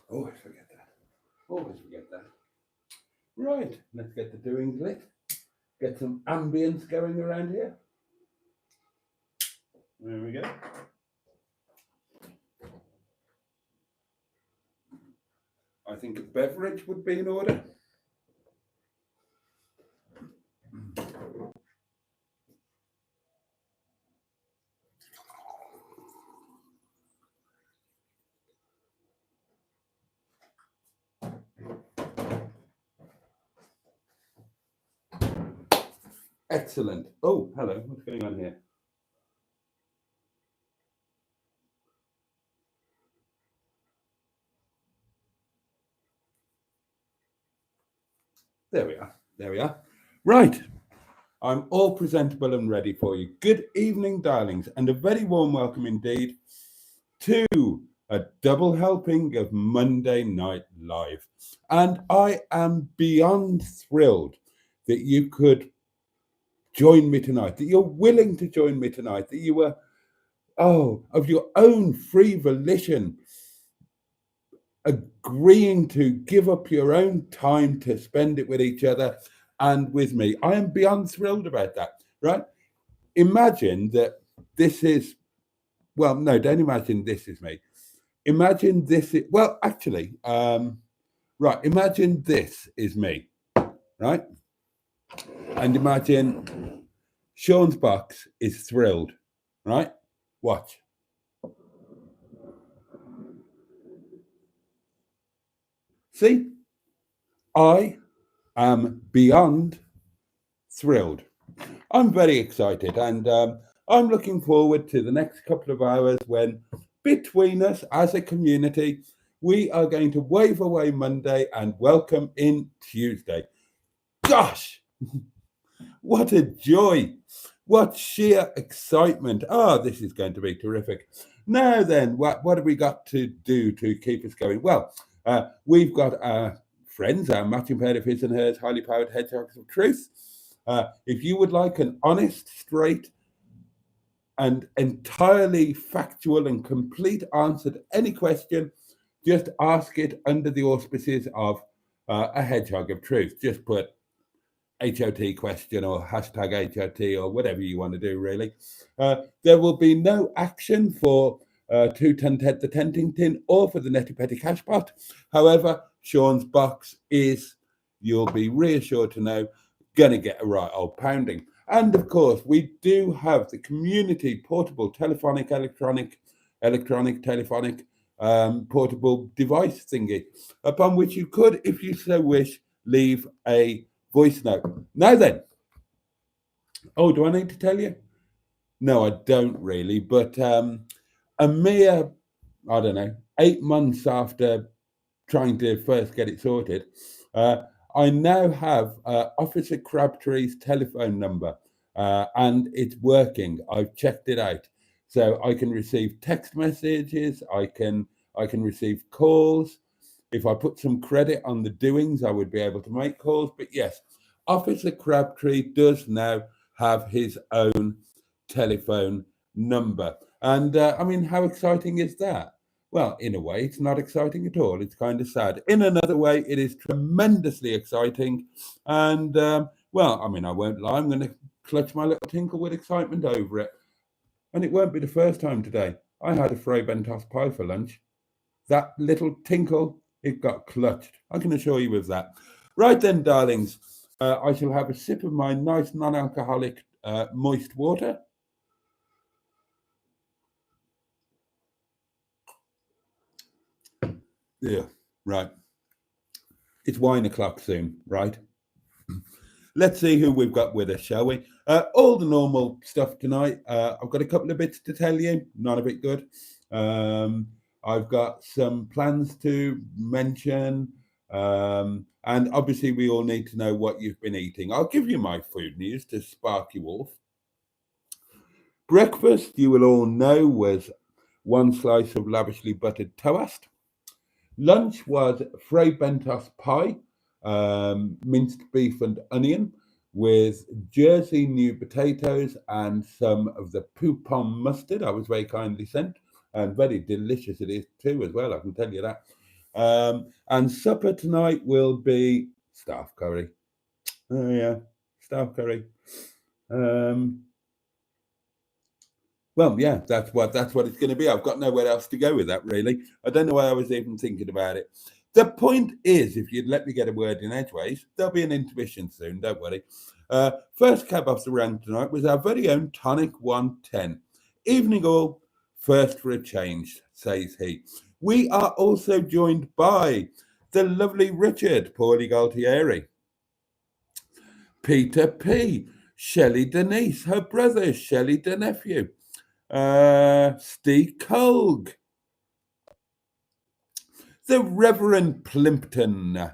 Always forget that. Always forget that. Right, let's get the doings lit. Get some ambience going around here. There we go. I think a beverage would be in order. Excellent. Oh, hello. What's going on here? There we are. There we are. Right. I'm all presentable and ready for you. Good evening, darlings, and a very warm welcome indeed to a double helping of Monday Night Live. And I am beyond thrilled that you could join me tonight, that you're willing to join me tonight, that you were, of your own free volition, agreeing to give up your own time to spend it with each other and with me. I am beyond thrilled about that, right? Imagine that this is, well, no, don't imagine this is me. Imagine this is, well, actually, right, imagine this is me, right? And imagine Sean's box is thrilled, right? Watch. See, I am beyond thrilled. I'm very excited, and I'm looking forward to the next couple of hours when, between us as a community, we are going to wave away Monday and welcome in Tuesday. Gosh, what a joy! What sheer excitement! Oh, this is going to be terrific. Now then, what have we got to do to keep us going? Well, we've got our friends, our matching pair of his and hers, highly powered hedgehogs of truth. If you would like an honest, straight, and entirely factual and complete answer to any question, just ask it under the auspices of a hedgehog of truth. Just put HOT question or hashtag HOT or whatever you want to do, really. There will be no action for 2 Ted the Tenting Tin or for the Netty Petty Cash Pot. However, Sean's box is, you'll be reassured to know, going to get a right old pounding. And of course, we do have the community portable telephonic, electronic telephonic portable device thingy, upon which you could, if you so wish, leave a voice note. Now then, oh, do I need to tell you? No, I don't really, but a mere, I don't know, 8 months after trying to first get it sorted, I now have Officer Crabtree's telephone number, and it's working. I've checked it out, so I can receive text messages. I can receive calls. If I put some credit on the doings, I would be able to make calls. But yes, Officer Crabtree does now have his own telephone number, and I mean, how exciting is that? Well, in a way, it's not exciting at all. It's kind of sad. In another way, it is tremendously exciting. And, well, I mean, I won't lie. I'm going to clutch my little tinkle with excitement over it. And it won't be the first time today. I had a Frey Bentos pie for lunch. That little tinkle, it got clutched. I can assure you of that. Right then, darlings, I shall have a sip of my nice non-alcoholic moist water. Yeah, right. It's wine o'clock soon, right? Let's see who we've got with us, shall we? All the normal stuff tonight. I've got a couple of bits to tell you, none of it good. I've got some plans to mention. And obviously, we all need to know what you've been eating. I'll give you my food news to spark you off. Breakfast, you will all know, was one slice of lavishly buttered toast. Lunch was Frey Bentos pie, minced beef and onion, with Jersey new potatoes and some of the poupon mustard I was very kindly sent. and very delicious it is too as well, I can tell you that. And supper tonight will be staff curry. Oh yeah, staff curry. Well, yeah, that's what it's going to be. I've got nowhere else to go with that, really. I don't know why I was even thinking about it. The point is, if you'd let me get a word in edgeways, there'll be an intermission soon. Don't worry. First cab off the rank tonight was our very own Tonic 110. Evening all, first for a change, says he. We are also joined by the lovely Richard Paulie Galtieri, Peter P, Shelley Denise, her brother Shelley the nephew, Steve Colg, the Reverend Plimpton.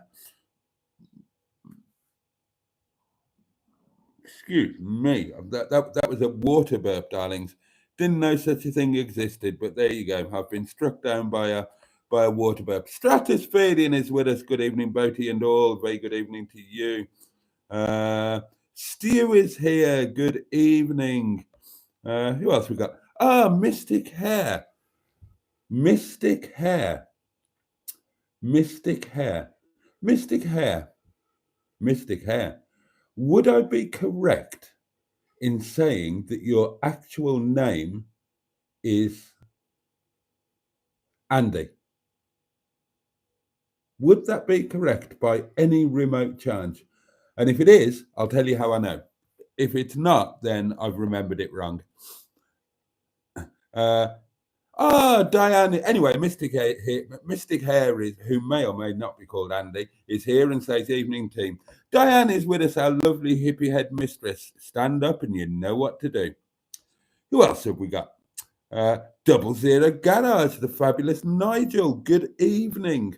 Excuse me, that was a water burp, darlings. Didn't know such a thing existed, but there you go. I've been struck down by a water burp. Stratospherean is with us. Good evening, Boaty and all. Very good evening to you. Stu is here. Good evening. Who else we got? Mystic Hair. Mystic Hair. Mystic Hair. Mystic Hair. Mystic Hair. Would I be correct in saying that your actual name is Andy? Would that be correct by any remote chance? And if it is, I'll tell you how I know. If it's not, then I've remembered it wrong. Diane. Anyway, Mystic Hair is, who may or may not be called Andy, is here and says, "Evening team. Diane is with us, our lovely hippie head mistress. Stand up and you know what to do." Who else have we got? 00 Garage, the fabulous Nigel. Good evening.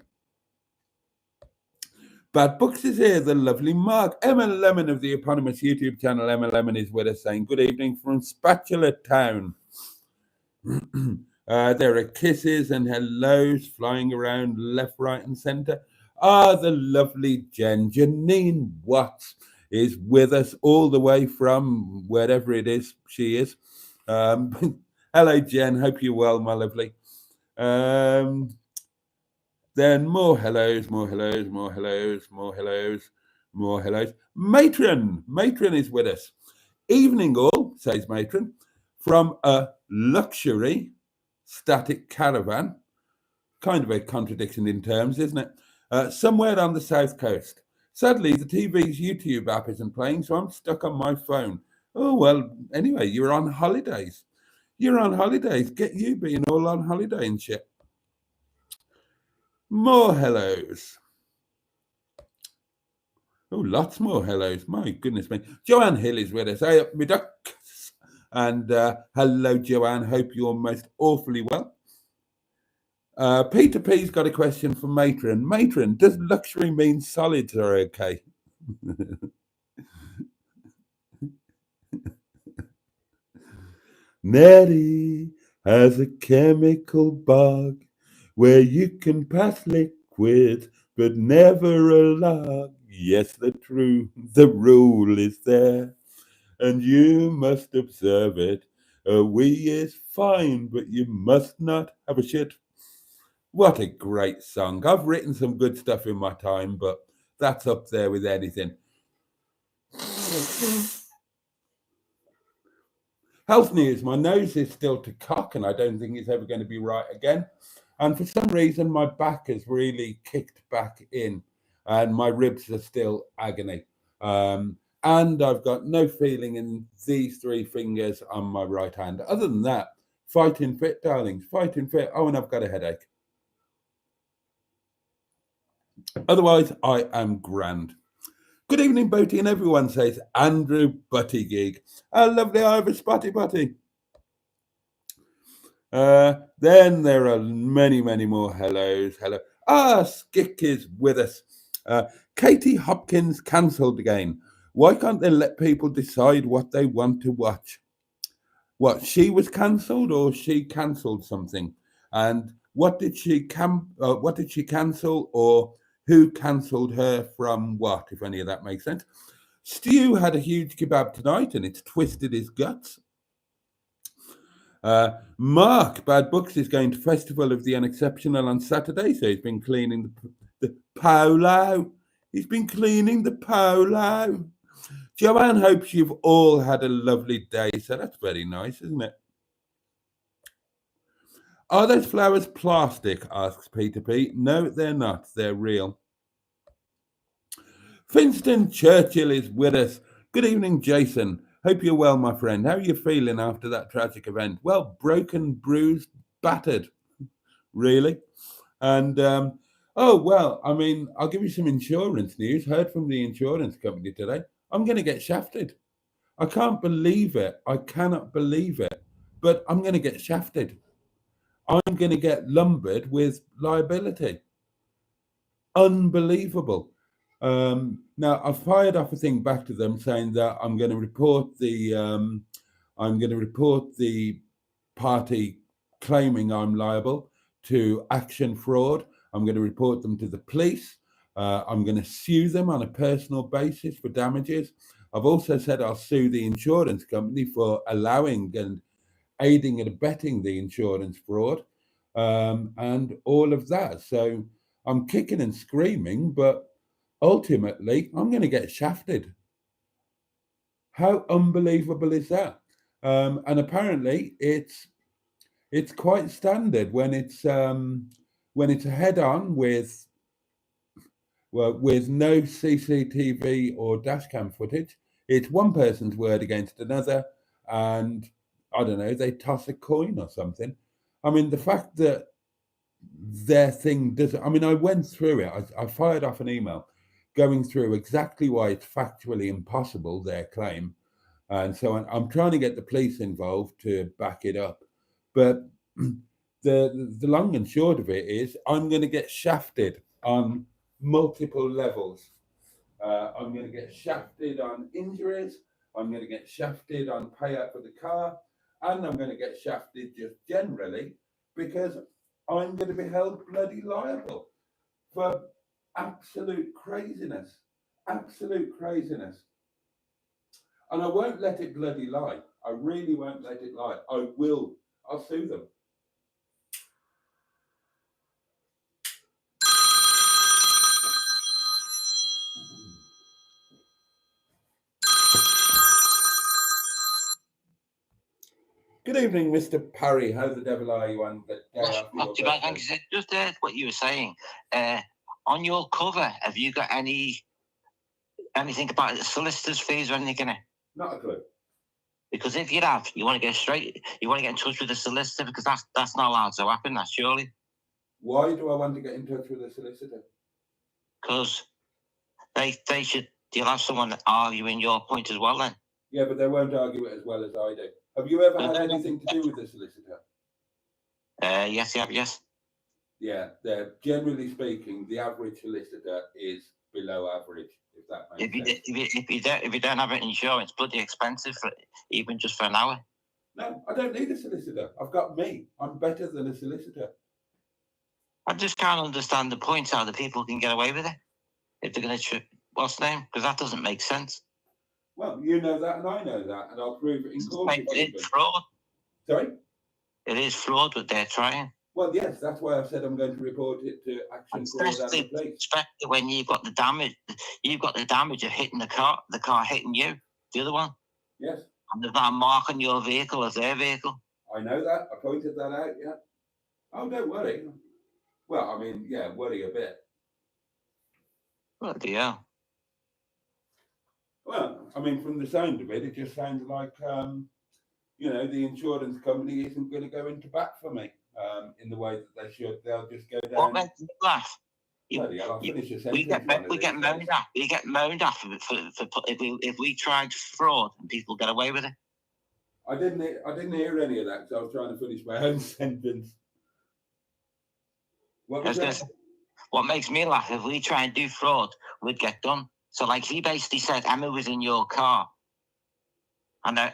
Bad Books is here, the lovely Mark. Emma Lemon of the eponymous YouTube channel Emma Lemon is with us saying, "Good evening from Spatula Town." There are kisses and hellos flying around left, right, and centre. The lovely Janine Watts is with us all the way from wherever it is she is. Hello, Jen. Hope you're well, my lovely. Then more hellos, more hellos, more hellos, more hellos, more hellos. Matron is with us. "Evening all," says Matron, "from a luxury static caravan." Kind of a contradiction in terms, isn't it? "Somewhere on the south coast. Sadly, the TV's YouTube app isn't playing, so I'm stuck on my phone." Oh, well, anyway, you're on holidays. You're on holidays. Get you being all on holiday and shit. More hellos. Oh, lots more hellos. My goodness me. Joanne Hill is with us. Hey up, me ducks. And hello, Joanne. Hope you're most awfully well. Peter P's got a question for Matron. Matron, does luxury mean solids are okay? Nettie has a chemical bog where you can pass liquid but never a log. Yes, the rule is there, and you must observe it. A wee is fine, but you must not have a shit. What a great song. I've written some good stuff in my time, but that's up there with anything. Health news. My nose is still to cock, and I don't think it's ever going to be right again. And for some reason, my back has really kicked back in, and my ribs are still agony. And I've got no feeling in these three fingers on my right hand. Other than that, fighting fit, darlings, fighting fit. Oh, and I've got a headache. Otherwise, I am grand. Good evening, Boaty, and everyone, says Andrew Buttygig. A lovely Irish Butty. Then there are many, many more hellos. Hello. Skick is with us. Katie Hopkins cancelled again. Why can't they let people decide what they want to watch? What, she was cancelled, or she cancelled something? And what did she cancel, or who cancelled her from what, if any of that makes sense? Stu had a huge kebab tonight and it's twisted his guts. Mark, Bad Books, is going to Festival of the Unexceptional on Saturday, so he's been cleaning the polo. He's been cleaning the polo. Joanne hopes you've all had a lovely day, so that's very nice, isn't it? Are those flowers plastic? Asks Peter P. No, they're not. They're real. Finston Churchill is with us. Good evening, Jason. Hope you're well, my friend. How are you feeling after that tragic event? Well, broken, bruised, battered, really. And, well, I mean, I'll give you some insurance news. Heard from the insurance company today. I'm going to get shafted. I can't believe it. I cannot believe it. But I'm going to get shafted. I'm going to get lumbered with liability. Unbelievable. Now I've fired off a thing back to them saying that I'm going to report the party claiming I'm liable to action fraud. I'm going to report them to the police. I'm going to sue them on a personal basis for damages. I've also said I'll sue the insurance company for allowing and aiding and abetting the insurance fraud, and all of that. So I'm kicking and screaming, but ultimately I'm going to get shafted. How unbelievable is that? And apparently it's quite standard when it's a head on with no CCTV or dashcam footage. It's one person's word against another, and I don't know, they toss a coin or something. I mean, the fact that their thing doesn't, I mean, I went through it. I fired off an email going through exactly why it's factually impossible, their claim. And so I'm trying to get the police involved to back it up. But the long and short of it is I'm going to get shafted on multiple levels. I'm going to get shafted on injuries. I'm going to get shafted on payout for the car. And I'm going to get shafted just generally because I'm going to be held bloody liable for absolute craziness. Absolute craziness. And I won't let it bloody lie. I really won't let it lie. I'll sue them. Good evening, Mr. Parry. How the devil are you on the day after your birthday? Thanks. Just what you were saying. On your cover, have you got anything about the solicitor's fees or anything in it? Not a clue. Because if you have, you want to get in touch with the solicitor because that's not allowed to happen, that surely. Why do I want to get in touch with the solicitor? Because you'll have someone arguing your point as well then. Yeah, but they won't argue it as well as I do. Have you ever had anything to do with the solicitor? Yes, you have, yes. Yeah, generally speaking, the average solicitor is below average, if that makes sense. If you don't have insurance, bloody expensive even just for an hour. No, I don't need a solicitor. I've got me. I'm better than a solicitor. I just can't understand the point how the people can get away with it if they're going to what's the name? Because that doesn't make sense. Well, you know that and I know that, and I'll prove it in court. It's fraud. Sorry? It is fraud what they're trying. Well, yes, that's why I said I'm going to report it to action fraud and the police. Especially when you've got the damage of hitting the car hitting you, the other one. Yes. And there's not a mark on your vehicle as their vehicle. I know that. I pointed that out, yeah. Oh, don't worry. Well, I mean, yeah, worry a bit. Bloody hell. Well, I mean, from the sound of it, it just sounds like, the insurance company isn't going to go into bat for me in the way that they should. They'll just go down. What makes you laugh? We get moaned at. We get moaned at if we tried fraud and people get away with it. I didn't hear any of that because I was trying to finish my own sentence. What makes me laugh, if we try and do fraud, we'd get done. So, like, he basically said, Emma was in your car. I know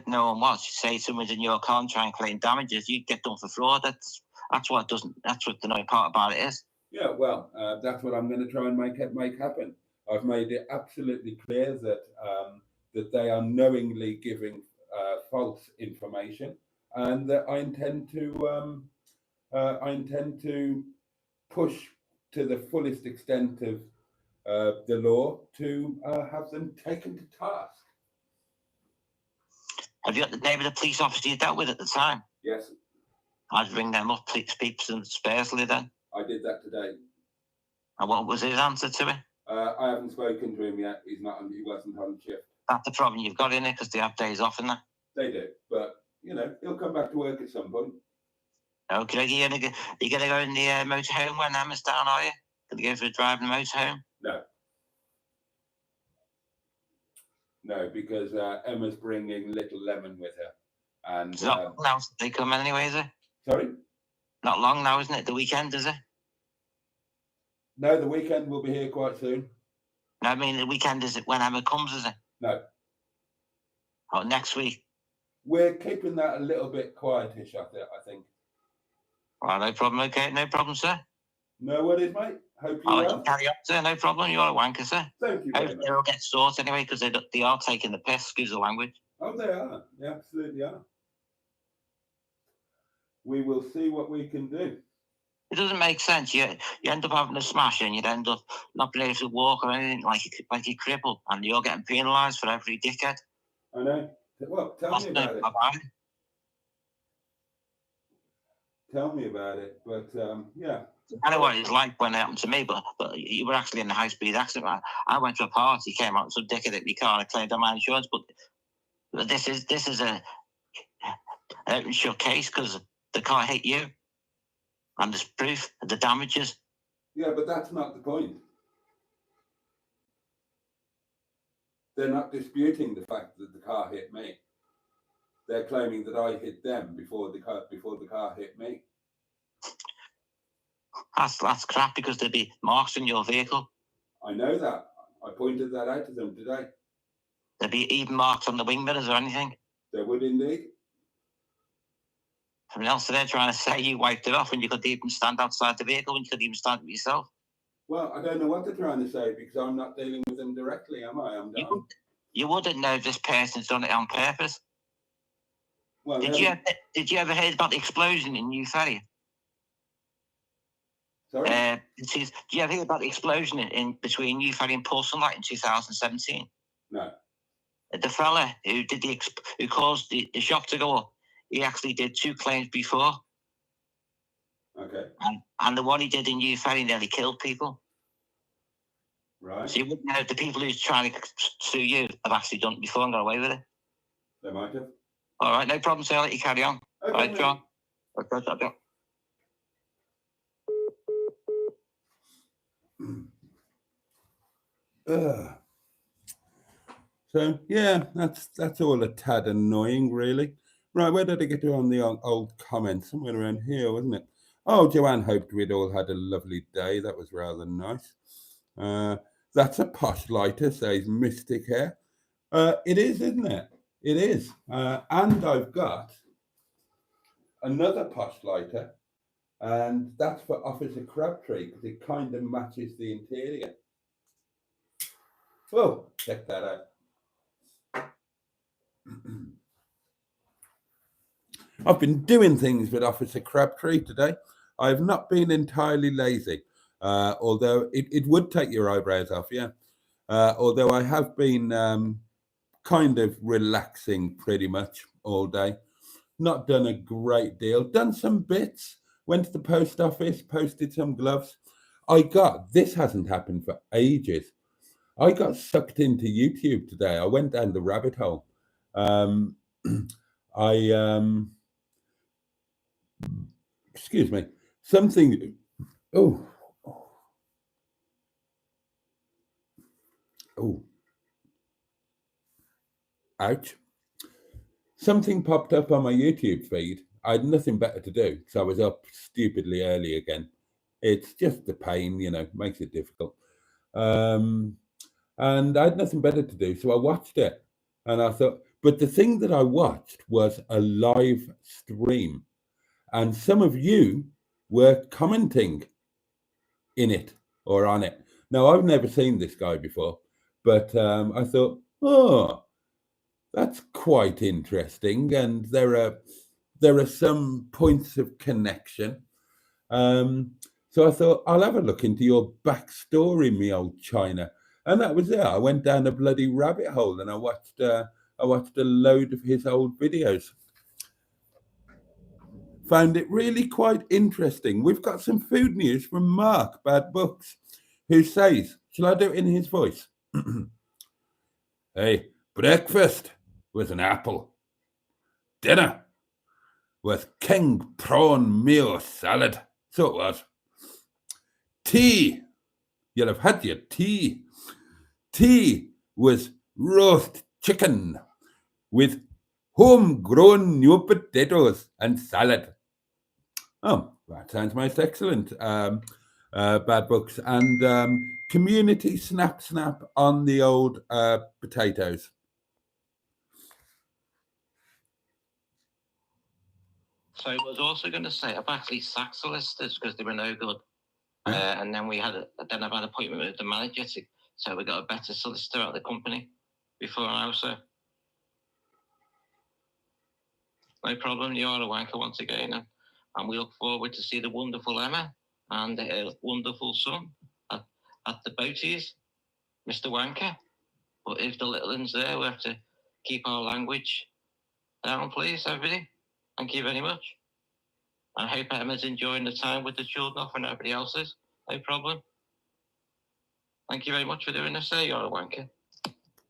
no one was. You say someone's in your car and try and claim damages, you get done for fraud. That's what the annoying part about it is. Yeah, well, that's what I'm going to try and make happen. I've made it absolutely clear that that they are knowingly giving false information, and that I intend to push to the fullest extent of the law to have them taken to task. Have you got the name of the police officer you dealt with at the time? Yes. I'd ring them up, speak to them sparsely then. I did that today. And what was his answer to it? I haven't spoken to him yet. He wasn't on shift. That's the problem you've got in it, because they have days off in that. They do, but he'll come back to work at some point. Okay, you're gonna go in the motorhome when Emma's down, are you? Gonna go for a drive in the motorhome? No, because Emma's bringing little Lemon with her, and it's not long now they come anyway, is it? Sorry, not long now, isn't it? The weekend, is it? No, the weekend will be here quite soon. No, I mean the weekend is it when Emma comes, is it? No. Oh, next week. We're keeping that a little bit quietish, I think. Well, no problem. Okay, no problem, sir. No worries, mate. Hope you well. Carry on, sir. No problem. You're a wanker, sir. Thank you very much. They'll get sorted anyway, because they are taking the piss, excuse the language. Oh, they are. They absolutely are. We will see what we can do. It doesn't make sense. You end up having a smash and you'd end up not being able to walk or anything, like you're crippled, and you're getting penalised for every dickhead. I know. Well, tell me about it. Tell me about it. But yeah. I know what it's like when it happened to me, but you were actually in a high-speed accident. I went to a party, came out with some dickhead at my car, and I claimed on my insurance. But this is a short case because the car hit you, and there's proof of the damages. Yeah, but that's not the point. They're not disputing the fact that the car hit me. They're claiming that I hit them before the car hit me. That's crap, because there'd be marks in your vehicle. I know that. I pointed that out to them today. There'd be even marks on the wing mirrors or anything. There would indeed. Something else they're trying to say you wiped it off and you could even stand outside the vehicle and you could even stand it yourself. Well, I don't know what they're trying to say because I'm not dealing with them directly, am I? You wouldn't know if this person's done it on purpose. Well, did you ever hear about the explosion in New Ferry? Sorry? Did you ever hear about the explosion in between New Ferry and Port Sunlight in 2017? No. The fella who caused the shop to go up, he actually did 2 claims before. Okay. And the one he did in New Ferry nearly killed people. Right. So you wouldn't know the people who's trying to sue you have actually done it before and got away with it. They might have. All right, no problem, sir. I'll let you carry on. Okay, all right, John. Okay. So yeah, that's all a tad annoying, really. Right, where did I get to on the old comment? Somewhere around here, wasn't it? Oh, Joanne hoped we'd all had a lovely day. That was rather nice. That's a posh lighter, says Mystic Hair. It is, isn't it? It is. And I've got another posh lighter, and that's for Officer Crabtree because it kind of matches the interior. Oh, check that out. I've been doing things with Officer Crabtree today. I've not been entirely lazy, although it would take your eyebrows off, yeah. Although I have been kind of relaxing pretty much all day. Not done a great deal. Done some bits. Went to the post office, posted some gloves. This hasn't happened for ages. I got sucked into YouTube today. I went down the rabbit hole. Excuse me. Something. Oh. Ouch. Something popped up on my YouTube feed. I had nothing better to do, so I was up stupidly early again. It's just the pain, makes it difficult. And I had nothing better to do, so I watched it. And I thought, but the thing that I watched was a live stream. And some of you were commenting in it or on it. Now, I've never seen this guy before, but I thought, oh, that's quite interesting. And there are there are some points of connection. So I thought I'll have a look into your backstory, me old China, and that was it. I went down a bloody rabbit hole and I watched a load of his old videos. Found it really quite interesting. We've got some food news from Mark Bad Books, who says, shall I do it in his voice? Hey, breakfast was an apple. Dinner was king prawn meal salad. So it was. Tea. You'll have had your tea. Tea was roast chicken with homegrown new potatoes and salad. Oh, that sounds most excellent. Bad Books. And community snap on the old potatoes. So I was also going to say I've actually sacked solicitors because they were no good. And then I've had an appointment with the manager so we got a better solicitor at the company before now, so no problem. You are a wanker once again, and we look forward to see the wonderful Emma and her wonderful son at the Boaties, Mr. Wanker. But if the little one's there, we have to keep our language down, please, everybody. Thank you very much. I hope Emma's enjoying the time with the children off and everybody else is. No problem. Thank you very much for doing this, sir. You're a wanker.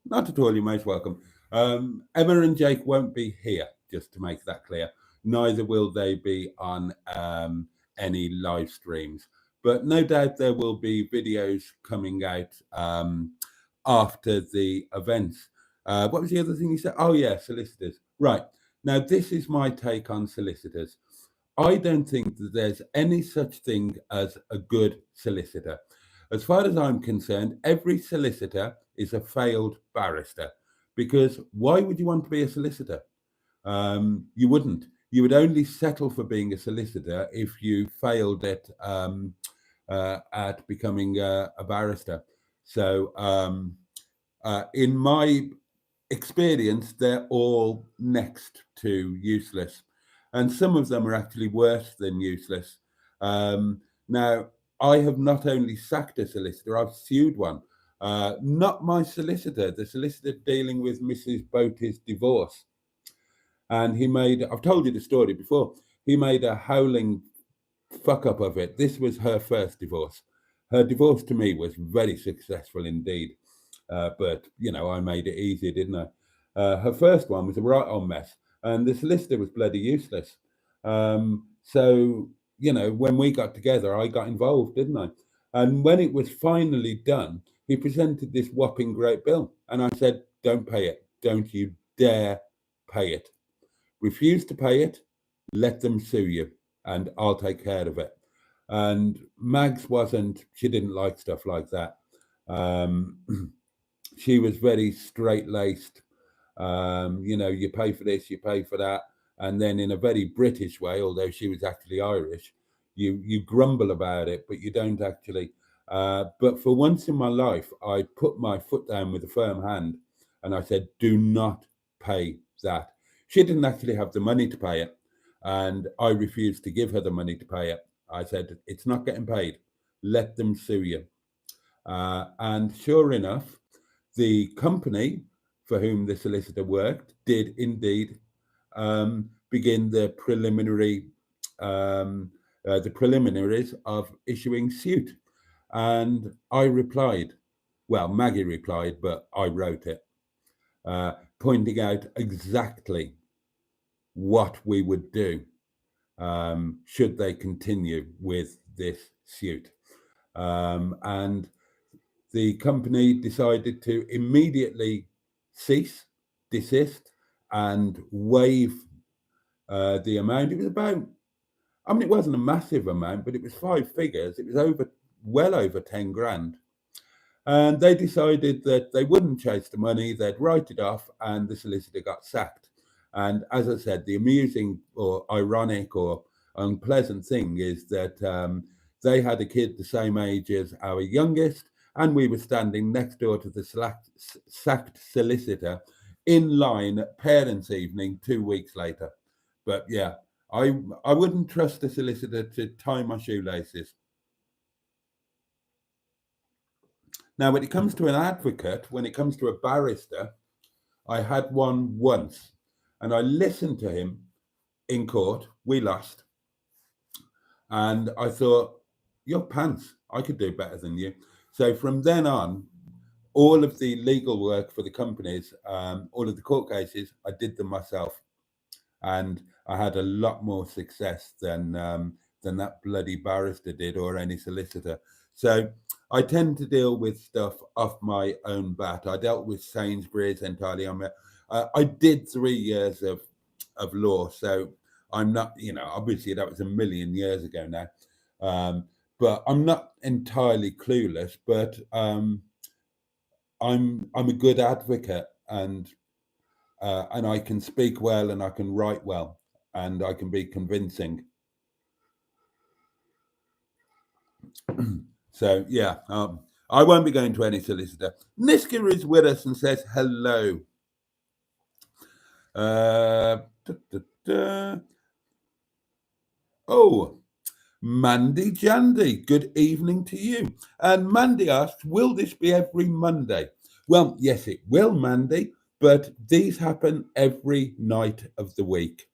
Not at all, you're most welcome. Emma and Jake won't be here, just to make that clear. Neither will they be on any live streams. But no doubt there will be videos coming out after the events. What was the other thing you said? Oh, yeah, solicitors. Right. Now, this is my take on solicitors. I don't think that there's any such thing as a good solicitor. As far as I'm concerned, every solicitor is a failed barrister, because why would you want to be a solicitor? You wouldn't. You would only settle for being a solicitor if you failed at becoming a barrister. So in my experience, they're all next to useless. And some of them are actually worse than useless. Now, I have not only sacked a solicitor, I've sued one. Not my solicitor, the solicitor dealing with Mrs. Boaty's divorce. And I've told you the story before, he made a howling fuck up of it. This was her first divorce. Her divorce to me was very successful indeed. But, I made it easy, didn't I? Her first one was a right on mess. And the solicitor was bloody useless. So, when we got together, I got involved, didn't I? And when it was finally done, he presented this whopping great bill. And I said, don't pay it. Don't you dare pay it. Refuse to pay it. Let them sue you and I'll take care of it. And Mags she didn't like stuff like that. She was very straight-laced. You pay for this, you pay for that. And then in a very British way, although she was actually Irish, you grumble about it, but you don't actually. But for once in my life, I put my foot down with a firm hand and I said, do not pay that. She didn't actually have the money to pay it. And I refused to give her the money to pay it. I said, it's not getting paid. Let them sue you. And sure enough, the company for whom the solicitor worked did indeed begin the preliminaries of issuing suit. And I replied, well, Maggie replied, but I wrote it, pointing out exactly what we would do should they continue with this suit. And the company decided to immediately desist, and waive the amount. It was it wasn't a massive amount, but it was 5 figures. It was well over 10 grand. And they decided that they wouldn't chase the money, they'd write it off, and the solicitor got sacked. And as I said, the amusing or ironic or unpleasant thing is that they had a kid the same age as our youngest, and we were standing next door to the sacked solicitor in line at parents' evening 2 weeks later. But yeah, I wouldn't trust a solicitor to tie my shoelaces. Now, when it comes to an advocate, when it comes to a barrister, I had one once, and I listened to him in court. We lost, and I thought, "You're pants. I could do better than you." So from then on, all of the legal work for the companies, all of the court cases, I did them myself, and I had a lot more success than that bloody barrister did or any solicitor. So I tend to deal with stuff off my own bat. I dealt with Sainsbury's entirely on my. I did 3 years of law, so I'm not. Obviously that was a million years ago now, but I'm not entirely clueless. But I'm a good advocate, and I can speak well, and I can write well, and I can be convincing. So yeah, I won't be going to any solicitor. Niska is with us and says hello. Da, da, da. Oh, Mandy Jandy, good evening to you. And Mandy asks, will this be every Monday? Well, yes, it will, Mandy, but these happen every night of the week.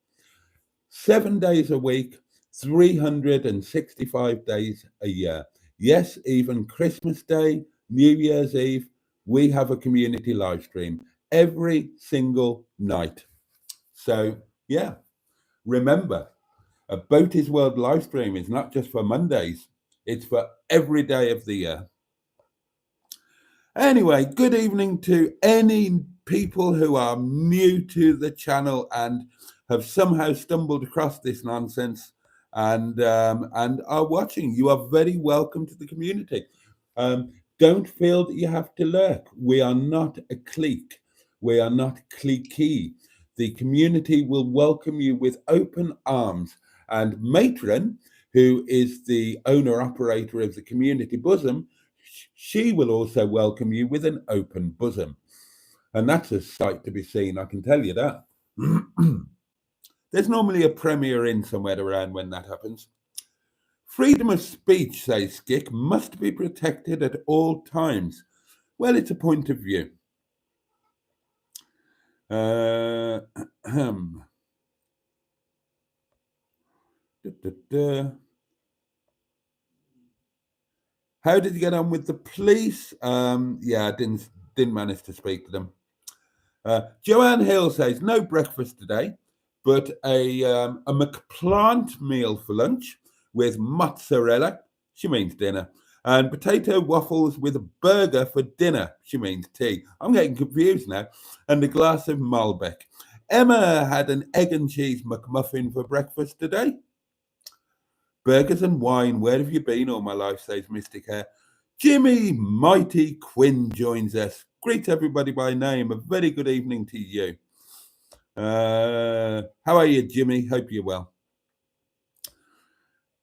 7 days a week, 365 days a year. Yes, even Christmas Day, New Year's Eve, we have a community live stream every single night. So, yeah, remember, a Boaty's World live stream is not just for Mondays, it's for every day of the year. Anyway, good evening to any people who are new to the channel and have somehow stumbled across this nonsense and are watching. You are very welcome to the community. Don't feel that you have to lurk. We are not a clique. We are not cliquey. The community will welcome you with open arms. And Matron, who is the owner-operator of the community bosom, she will also welcome you with an open bosom. And that's a sight to be seen, I can tell you that. There's normally a Premier Inn somewhere around when that happens. Freedom of speech, says Skick, must be protected at all times. Well, it's a point of view. How did you get on with the police? Yeah, I didn't manage to speak to them. Joanne Hill says, no breakfast today, but a McPlant meal for lunch with mozzarella, she means dinner, and potato waffles with a burger for dinner, she means tea. I'm getting confused now. And a glass of Malbec. Emma had an egg and cheese McMuffin for breakfast today. Burgers and wine, where have you been all my life, says Mystic Hair. Jimmy Mighty Quinn joins us. Greet everybody by name. A very good evening to you. How are you, Jimmy? Hope you're well.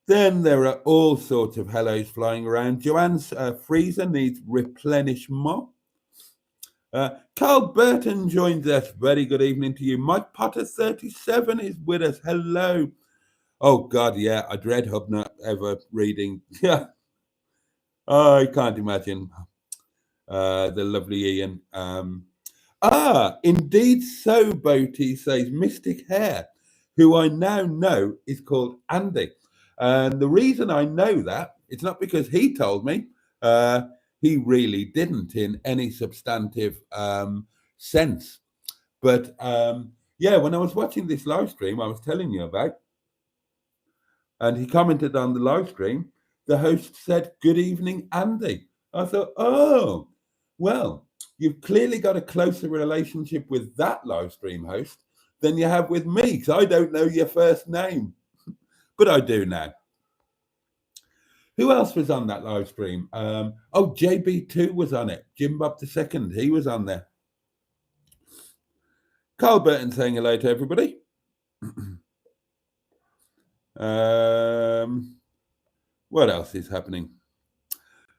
Then there are all sorts of hellos flying around. Joanne's freezer needs replenishment. Carl Burton joins us. Very good evening to you. Mike Potter 37 is with us. Hello. Oh, God, yeah. I dread Hubner ever reading. Yeah. I can't imagine. The lovely Ian. Indeed so, Boaty, says Mystic Hair, who I now know is called Andy. And the reason I know that, it's not because he told me. He really didn't in any substantive sense. But yeah, when I was watching this live stream I was telling you about, and he commented on the live stream, the host said, good evening, Andy. I thought, oh, well, you've clearly got a closer relationship with that live stream host than you have with me, because I don't know your first name. But I do now. Who else was on that live stream? JB2 was on it. Jim Bob II, he was on there. Carl Burton saying hello to everybody. What else is happening?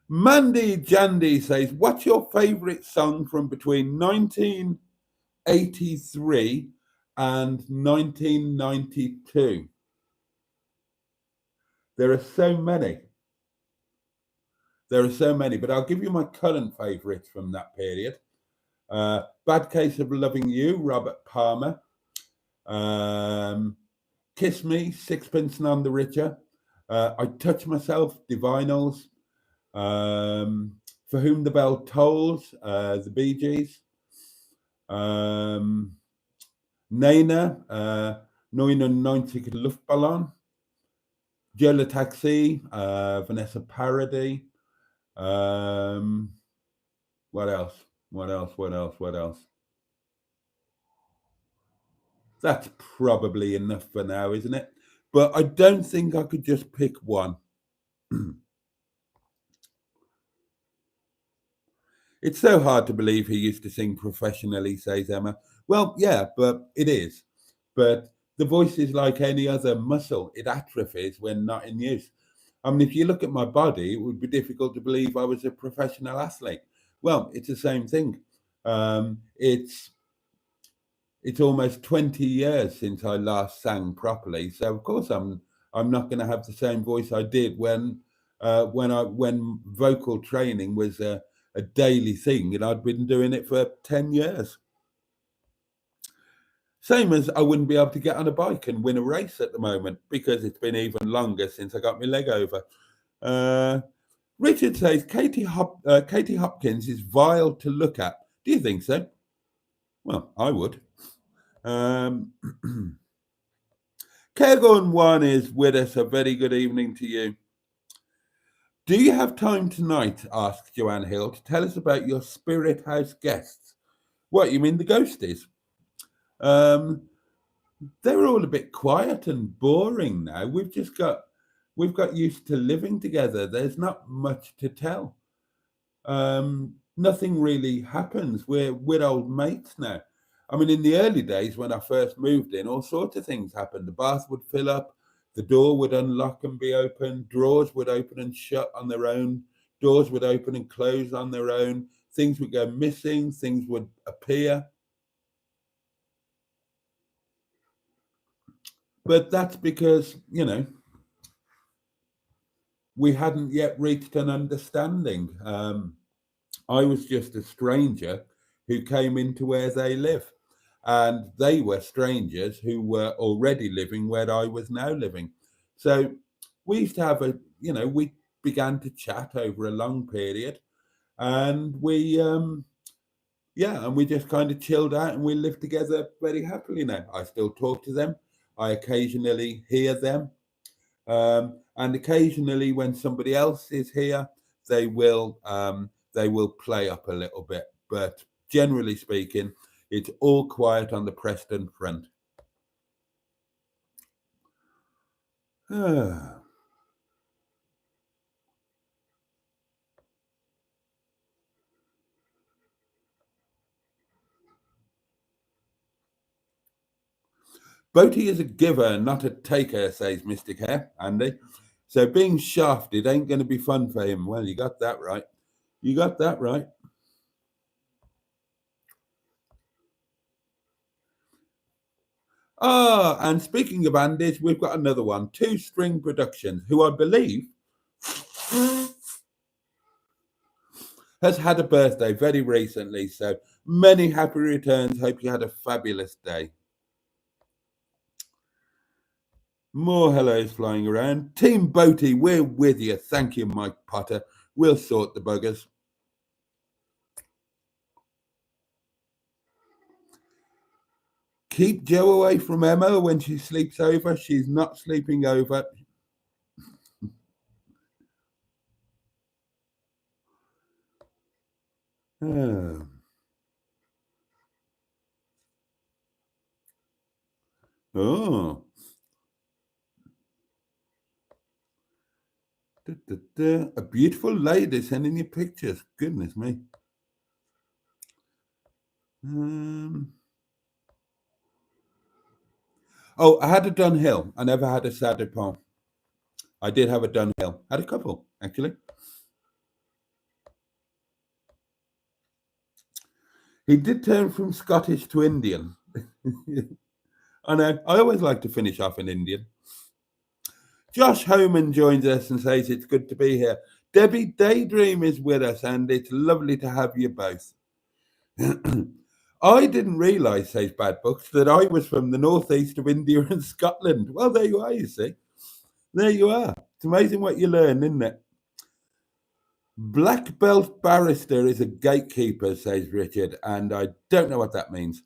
Mandy Jandy says, what's your favourite song from between 1983 and 1992. There are so many. There are so many, but I'll give you my current favourites from that period. Bad Case of Loving You, Robert Palmer. Kiss Me, Sixpence None the Richer. I Touch Myself, Divinals. For Whom the Bell Tolls, the Bee Gees. Nena, 99 Luftballon. Joe Taxi, Vanessa Paradis. What else? That's probably enough for now, isn't it? But I don't think I could just pick one. It's so hard to believe he used to sing professionally, says Emma. Well, yeah, but it is. But the voice is like any other muscle. It atrophies when not in use. I mean, if you look at my body, it would be difficult to believe I was a professional athlete. Well, it's the same thing. It's almost 20 years since I last sang properly. So of course I'm not going to have the same voice I did when vocal training was a daily thing, and I'd been doing it for 10 years. Same as I wouldn't be able to get on a bike and win a race at the moment because it's been even longer since I got my leg over. Richard says Katie Hopkins is vile to look at. Do you think so? Well, I would. Cairgorn One is with us. A very good evening to you. Do you have time tonight, asked Joanne Hill, to tell us about your Spirit House guests? What, you mean the ghosties? They're all a bit quiet and boring now. We've got used to living together. There's not much to tell. Nothing really happens. We're old mates now. I mean, in the early days when I first moved in, all sorts of things happened. The bath would fill up, the door would unlock and be open, drawers would open and shut on their own, doors would open and close on their own, things would go missing, things would appear. But that's because, we hadn't yet reached an understanding. I was just a stranger who came into where they live. And they were strangers who were already living where I was now living. So we used to have we began to chat over a long period, and we just kind of chilled out, and we lived together very happily now. I still talk to them. I occasionally hear them. And occasionally when somebody else is here, they will play up a little bit. But generally speaking, it's all quiet on the Preston front. Boaty is a giver, not a taker, says Mystic Hair, Andy. So being shafted ain't going to be fun for him. Well, you got that right. And speaking of Andy's, we've got another one, Two String Productions, who I believe has had a birthday very recently. So many happy returns. Hope you had a fabulous day. More hellos flying around. Team Boaty, we're with you. Thank you, Mike Potter. We'll sort the buggers. Keep Joe away from Emma when she sleeps over. She's not sleeping over. Oh. A beautiful lady sending you pictures. Goodness me. I had a Dunhill. I never had a Sadepon. I did have a Dunhill. Had a couple, actually. He did turn from Scottish to Indian. I know. I always like to finish off in Indian. Josh Homan joins us and says it's good to be here. Debbie Daydream is with us, and it's lovely to have you both. I didn't realise, says Bad Books, that I was from the northeast of India and Scotland. Well, there you are, you see. There you are. It's amazing what you learn, isn't it? Black belt barrister is a gatekeeper, says Richard, and I don't know what that means.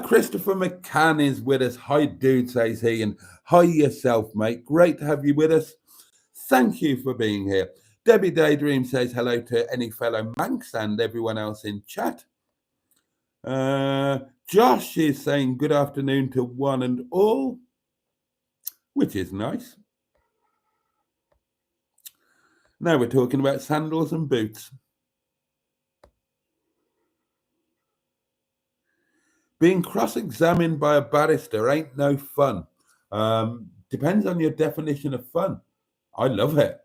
Christopher McCann is with us. Hi, dude, says he, and hi yourself, mate. Great to have you with us. Thank you for being here. Debbie Daydream says hello to any fellow Manx and everyone else in chat. Josh is saying good afternoon to one and all, which is nice. Now we're talking about sandals and boots. Being cross-examined by a barrister ain't no fun. Depends on your definition of fun. I love it.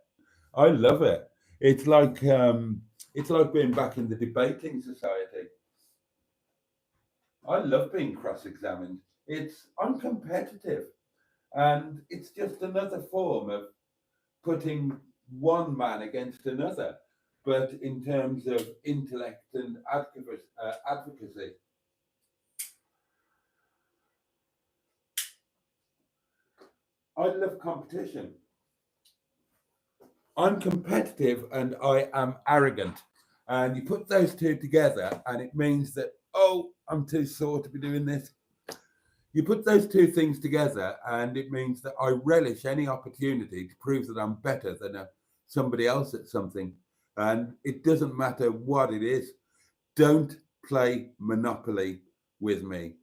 I love it. It's like being back in the debating society. I love being cross-examined. I'm competitive, and it's just another form of putting one man against another, but in terms of intellect and advocacy. I love competition. I'm competitive and I am arrogant. And you put those two together, and it means that, oh, I'm too sore to be doing this. You put those two things together, and it means that I relish any opportunity to prove that I'm better than somebody else at something. And it doesn't matter what it is. Don't play Monopoly with me,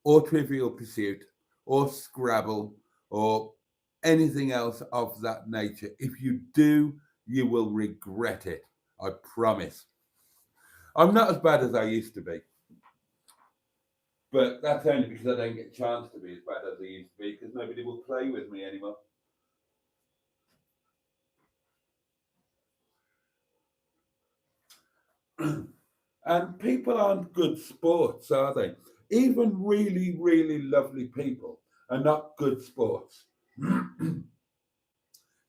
or Trivial Pursuit, or Scrabble, or anything else of that nature. If you do, you will regret it. I promise. I'm not as bad as I used to be. But that's only because I don't get a chance to be as bad as I used to be, because nobody will play with me anymore. And people aren't good sports, are they? Even really, really lovely people are not good sports.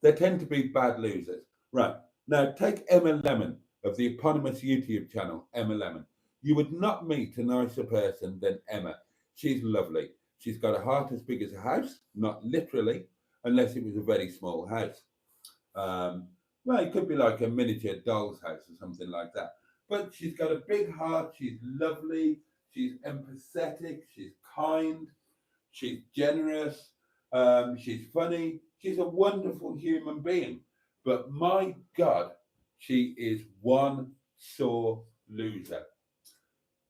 They tend to be bad losers. Right. Now, take Emma Lemon of the eponymous YouTube channel, Emma Lemon. You would not meet a nicer person than Emma. She's lovely. She's got a heart as big as a house, not literally, unless it was a very small house. Well, it could be like a miniature doll's house or something like that. But she's got a big heart. She's lovely. She's empathetic. She's kind. She's generous. She's funny. She's a wonderful human being. But my God, she is one sore loser.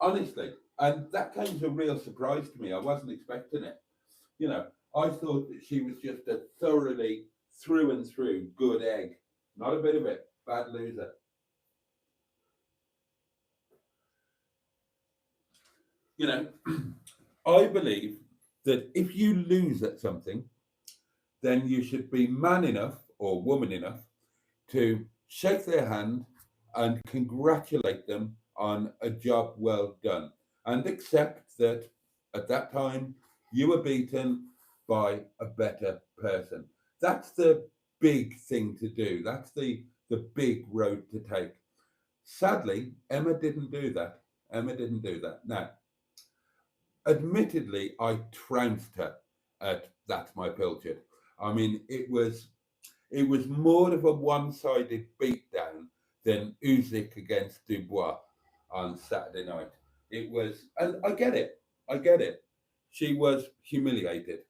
Honestly. And that came as a real surprise to me. I wasn't expecting it. You know, I thought that she was just a thoroughly through and through good egg. Not a bit of it. Bad loser. You know, I believe that if you lose at something, then you should be man enough or woman enough to shake their hand and congratulate them on a job well done, and accept that at that time you were beaten by a better person. That's the big thing to do. That's the big road to take. Sadly, Emma didn't do that. Emma didn't do that. Now, admittedly, I trounced her at That's My Pilchard. I mean, it was more of a one-sided beatdown than Usyk against Dubois on Saturday night. It was, and I get it. She was humiliated.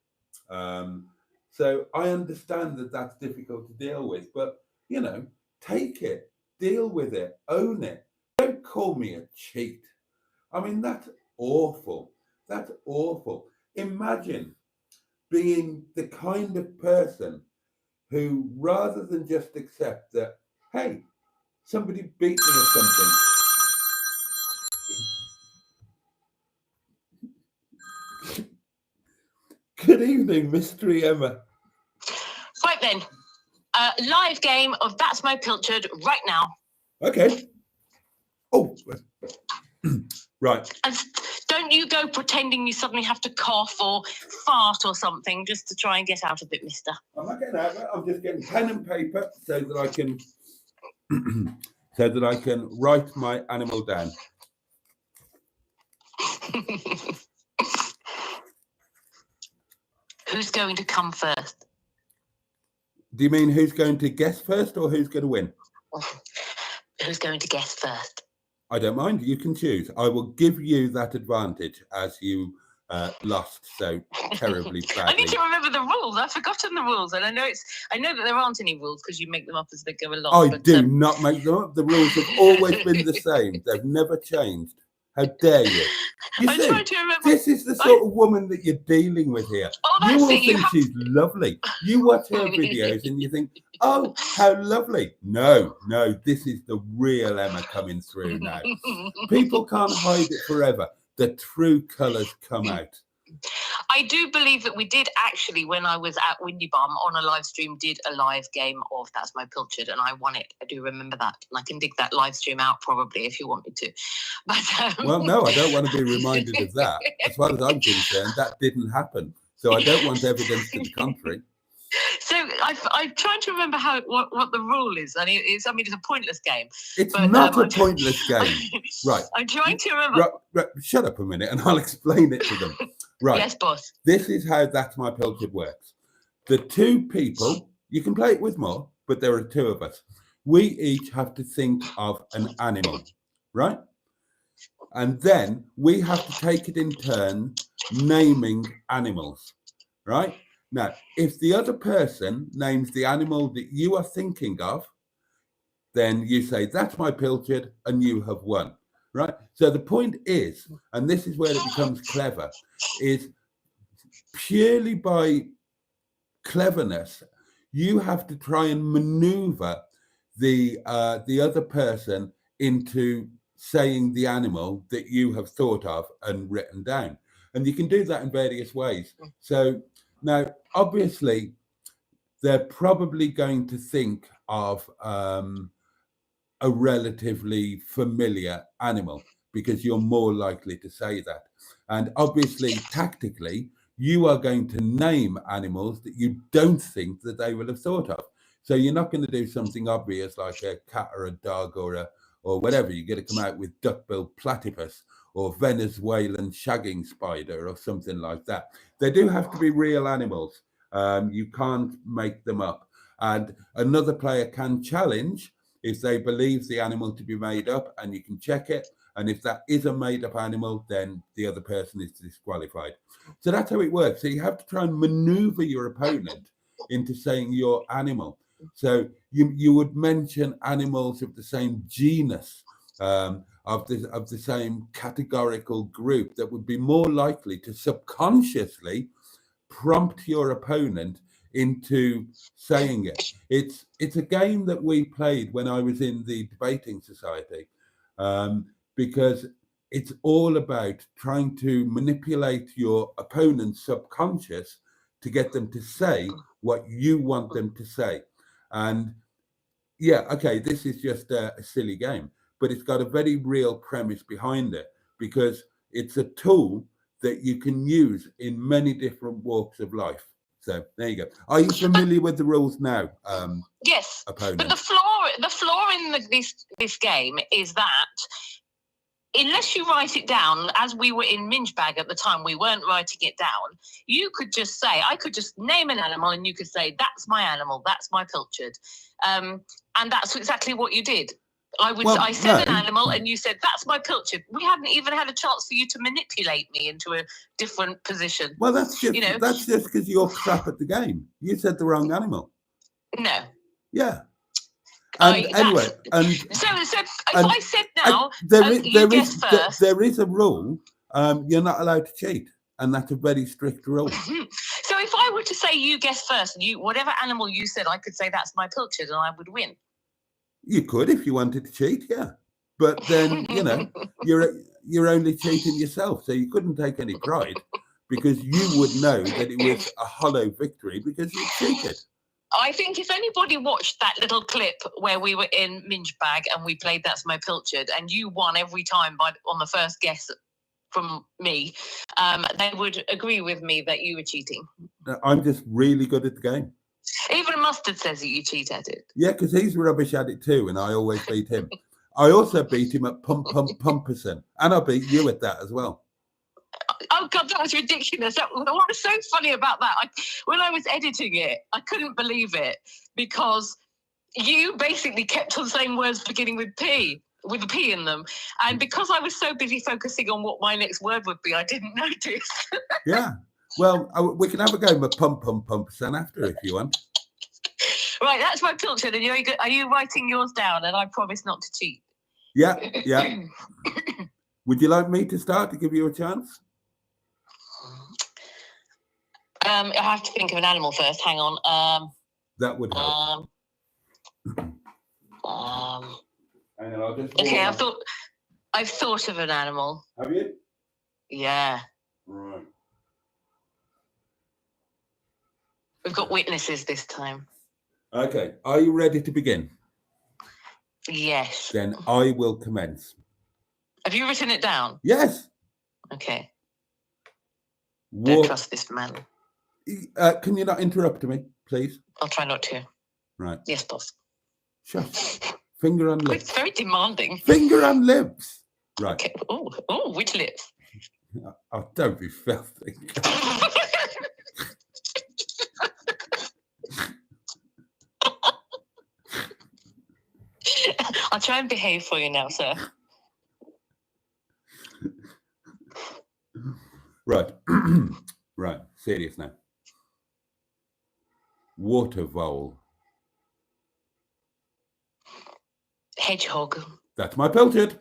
So I understand that that's difficult to deal with, but, you know, take it, deal with it, own it. Don't call me a cheat. I mean, that's awful. That's awful. Imagine being the kind of person who, rather than just accept that, hey, somebody beat me or something. Good evening, Mystery Emma. Right then, live game of That's My Pilchard right now. Okay. Oh, Right. And don't you go pretending you suddenly have to cough or fart or something just to try and get out of it, mister. I'm not getting out of it. I'm just getting pen and paper so that I can write my animal down. Who's going to come first? Do you mean who's going to guess first or who's going to win? Who's going to guess first? I don't mind. You can choose. I will give you that advantage as you lost so terribly badly. I need to remember the rules. I've forgotten the rules, and I know that there aren't any rules because you make them up as they go along. I do not make them up. The rules have always been the same. They've never changed. How dare you? You I'm see, trying to remember. this is the sort of woman that you're dealing with here. Oh, You that's all it. You think have she's lovely. You watch her videos and you think, oh, how lovely. No, this is the real Emma coming through now. People can't hide it forever. The true colours come out. I do believe that we did actually, when I was at Windy Bum on a live stream, did a live game of That's My Pilchard, and I won it. I do remember that, and I can dig that live stream out probably if you want me to. But Well, no, I don't want to be reminded of that. As far as I'm concerned, that didn't happen. So I don't want evidence to the contrary. So I'm trying to remember what the rule is, and it's a pointless game. It's But, not a I'm pointless game. Right. I'm trying to remember. Right. Shut up a minute and I'll explain it to them. Right. Yes, boss. This is how That's My Pilchard works. The two people, you can play it with more, but there are two of us. We each have to think of an animal, right? And then we have to take it in turn naming animals, right? Now, if the other person names the animal that you are thinking of, then you say, that's my Pilchard, and you have won, right? So the point is, and this is where it becomes clever, is purely by cleverness, you have to try and maneuver the other person into saying the animal that you have thought of and written down. And you can do that in various ways. So now, obviously, they're probably going to think of a relatively familiar animal because you're more likely to say that. And obviously, tactically, you are going to name animals that you don't think that they will have thought of. So you're not going to do something obvious like a cat or a dog or whatever. You're going to come out with duck-billed platypus or Venezuelan shagging spider or something like that. They do have to be real animals. You can't make them up. And another player can challenge if they believe the animal to be made up, and you can check it. And if that is a made-up animal, then the other person is disqualified. So that's how it works. So you have to try and maneuver your opponent into saying your animal. So you would mention animals of the same genus, of the same categorical group that would be more likely to subconsciously prompt your opponent into saying it. It's a game that we played when I was in the debating society, because it's all about trying to manipulate your opponent's subconscious to get them to say what you want them to say. And yeah, okay, this is just a silly game, but it's got a very real premise behind it because it's a tool that you can use in many different walks of life. So there you go. Are you familiar with the rules now? Yes, opponent? but the flaw in this game is that unless you write it down, as we were in Mingebag at the time, we weren't writing it down. You could just say, I could just name an animal, and you could say, "That's my animal. That's my Pilchard," and that's exactly what you did. I said an animal, and you said, "That's my Pilchard." We hadn't even had a chance for you to manipulate me into a different position. Well, that's just because you're crap at the game. You said the wrong animal. No. Yeah. And anyway, so if I said now, there is a rule. You're not allowed to cheat, and that's a very strict rule. So if I were to say you guess first, and whatever animal you said, I could say that's my Pilchard, and I would win. You could if you wanted to cheat, yeah. But then you're only cheating yourself, so you couldn't take any pride because you would know that it was a hollow victory because you cheated. I think if anybody watched that little clip where we were in Minge Bag and we played That's My Pilchard and you won every time on the first guess from me, they would agree with me that you were cheating. I'm just really good at the game. Even Mustard says that you cheat at it. Yeah, because he's rubbish at it too, and I always beat him. I also beat him at Pumperson, and I beat you at that as well. Oh God, that was ridiculous. What was so funny about that? When I was editing it, I couldn't believe it because you basically kept on saying words beginning with P, with a P in them, and because I was so busy focusing on what my next word would be, I didn't notice. Yeah, well, we can have a game of Pumperson after if you want. Right, That's My Pilchard, and are you writing yours down? And I promise not to cheat. Yeah. Would you like me to start to give you a chance? I have to think of an animal first. Hang on. That would help. Hang on, I'll just. Okay, I've thought of an animal. Have you? Yeah. Right. We've got witnesses this time. Okay. Are you ready to begin? Yes. Then I will commence. Have you written it down? Yes. Okay. Don't trust this man. Can you not interrupt me, please? I'll try not to. Right. Yes, boss. Shush. Finger on lips. It's very demanding. Finger on lips. Right. Okay. Oh, which lips? Oh, don't be filthy. I'll try and behave for you now, sir. Right. Right. Serious now. Water vole. Hedgehog. That's my Pilchard.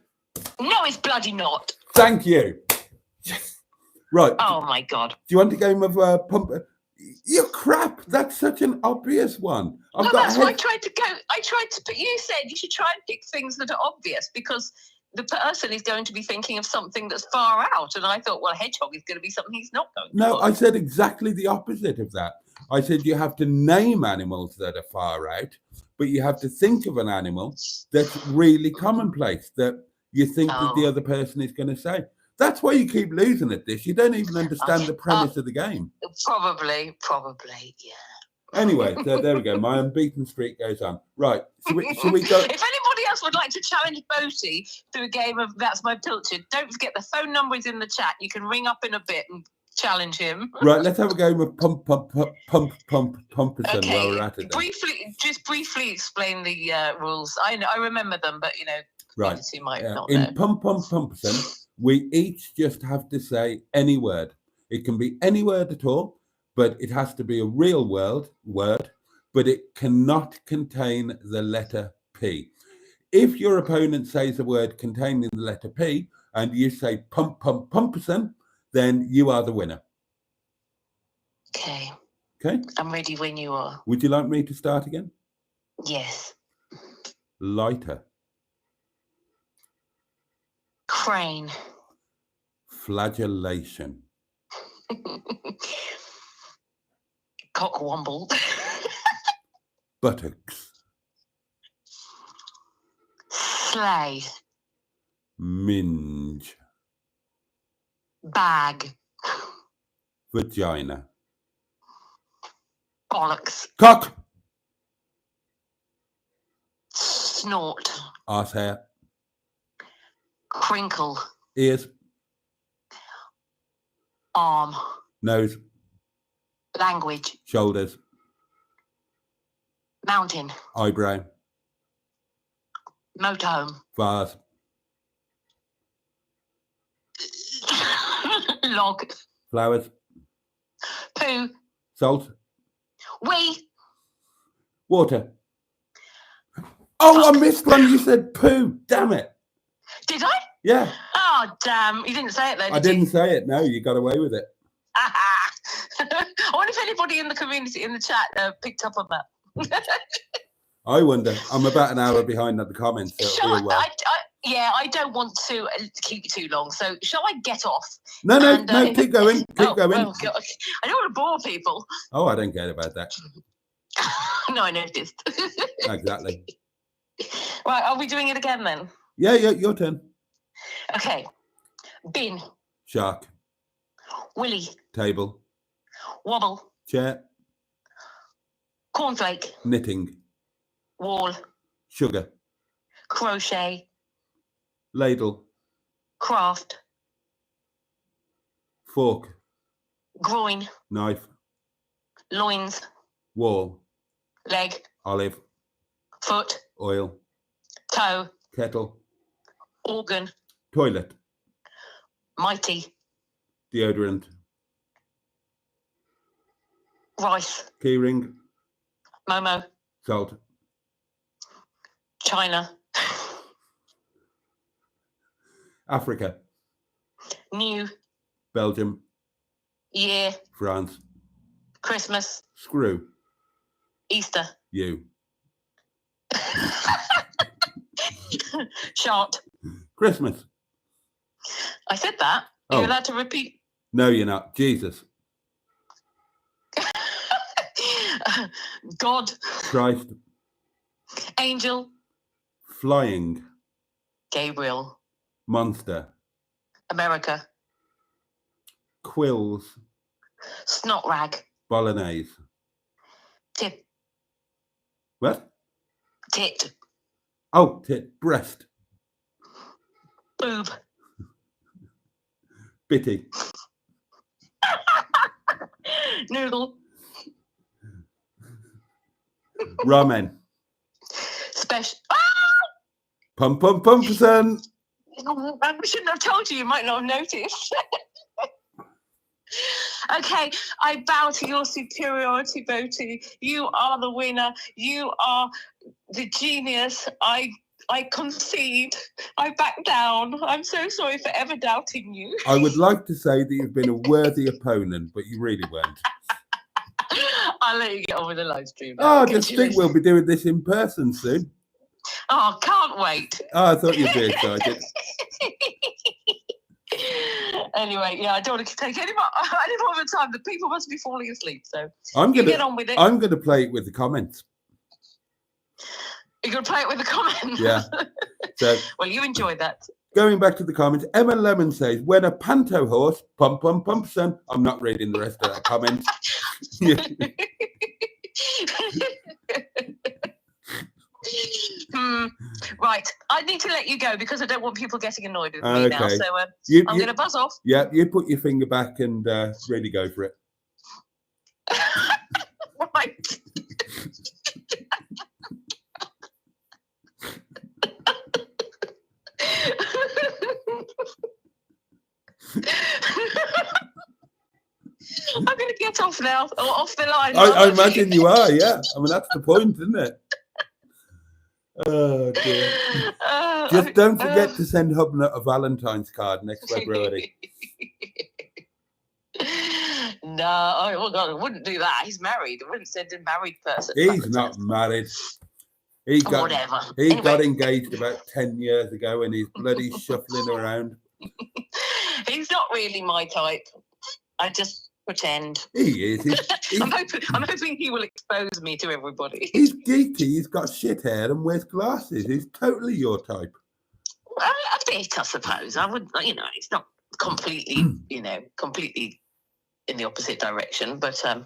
No, it's bloody not. Thank you. Yes. Right. Oh my God. Do you want a game of pump? You crap. That's such an obvious one. No, that's why I tried to go. But you said you should try and pick things that are obvious because the person is going to be thinking of something that's far out. And I thought, well, hedgehog is going to be something he's not going to. No, I said exactly the opposite of that. I said you have to name animals that are far out, but you have to think of an animal that's really commonplace that you think that the other person is going to say. That's why you keep losing at this. You don't even understand the premise of the game. Probably, yeah. Anyway, so there we go. My unbeaten streak goes on. Right. Should we go? If anybody else would like to challenge Boaty through a game of That's My Pilchard, don't forget the phone number is in the chat. You can ring up in a bit and challenge him. Right, let's have a game of Pumperson Okay. while we're at it. Briefly explain the rules. I remember them, but right. You might not in know. Pumperson, we each just have to say any word. It can be any word at all, but it has to be a real word, but it cannot contain the letter P. If your opponent says a word containing the letter P and you say Pumperson, then you are the winner. Okay. Okay. I'm ready when you are. Would you like me to start again? Yes. Lighter. Crane. Flagellation. Cockwomble. Buttocks. Sleigh. Minge. Bag. Vagina. Bollocks. Cock. Snort. Arse hair. Crinkle. Ears. Arm. Nose. Language. Shoulders. Mountain. Eyebrow. Motorhome. Vase. Log. Flowers. Poo. Salt. Wee. Water. Oh, I missed one. You said poo. Damn it. Did I? Yeah. Oh, damn. You didn't say it then, I didn't say it. No, you got away with it. I wonder if anybody in the community, in the chat, picked up on that. I wonder. I'm about an hour behind on the comments. So I don't want to keep you too long. So shall I get off? No, keep going. Keep going. Oh, God. I don't want to bore people. Oh, I don't care about that. No, I noticed. Exactly. Right, are we doing it again then? Yeah, your turn. Okay. Bin, Shark, willy, table, wobble, chair, cornflake, knitting, wall, sugar, crochet, ladle, craft, fork, groin, knife, loins, wall, leg, olive, foot, oil, toe, kettle, organ, toilet, mighty, deodorant, rice, keyring, momo, salt, China, Africa, new, Belgium, year, France, Christmas, screw, Easter, you, shot. Christmas. I said that. Are you Oh. allowed to repeat? No, you're not. Jesus, God, Christ, angel, flying, Gabriel, monster, America, quills, snot rag, bolognese. tit, What? tit, Oh, tit, breast, boob, bitty, noodle, ramen, special. pum pum pum percent. I shouldn't have told you. You might not have noticed. Okay, I bow to your superiority, Boaty. You are the winner. You are the genius. I concede. I back down. I'm so sorry for ever doubting you. I would like to say that you've been a worthy opponent, but you really weren't. I'll let you get on with the live stream. now. Oh, Get just you think this. we'll be doing this in person soon. Oh, can't wait. Oh, I thought you'd be excited. Anyway, yeah, I don't want to take any more of the time. The people must be falling asleep, so I'm you gonna get on with it. I'm gonna play it with the comments. You're going to play it with the comments? Yeah. So Well, you enjoyed that. going back to the comments, Emma Lemon says, when a panto horse, pum pum pum son. I'm not reading the rest of that comment. Right, I need to let you go because I don't want people getting annoyed with me now. Okay. So You- I'm you- going to buzz off. Yeah, you put your finger back and really go for it. Right. I'm going to get off now, or off the line. I imagine you are, yeah. I mean, that's the point, isn't it? Oh, dear. Just don't forget to send Hubnut a Valentine's card next February. No, I wouldn't do that. He's married. I wouldn't send a married person. He's not married. He got Whatever. he Anyway. got engaged about 10 years ago and he's bloody shuffling around. He's not really my type. I just pretend. He is. He's I'm hoping he will expose me to everybody. He's geeky. He's got shit hair and wears glasses. He's totally your type. A bit, I suppose. I would, it's not completely, completely in the opposite direction, but I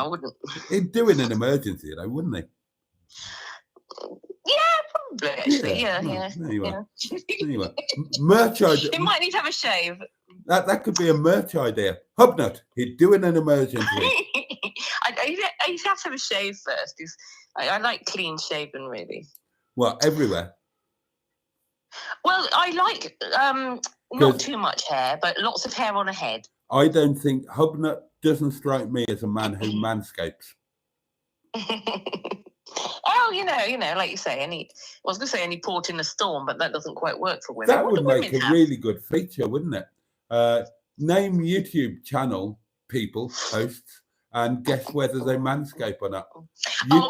wouldn't. He'd do in an emergency, though, wouldn't he? Yeah, probably. Actually, yeah. There you are. There you are. Merch idea. He might need to have a shave. That could be a merch idea. Hubnut. He'd do in an emergency. He'd have to have a shave first. I like clean shaven, really. What, everywhere? Well, I like not too much hair, but lots of hair on a head. I don't think Hubnut doesn't strike me as a man who manscapes. Oh, like you say, I was going to say any port in a storm, but that doesn't quite work for women. That What would do make women a have? really good feature, wouldn't it? Name YouTube channel people, hosts, and guess whether they manscape or not.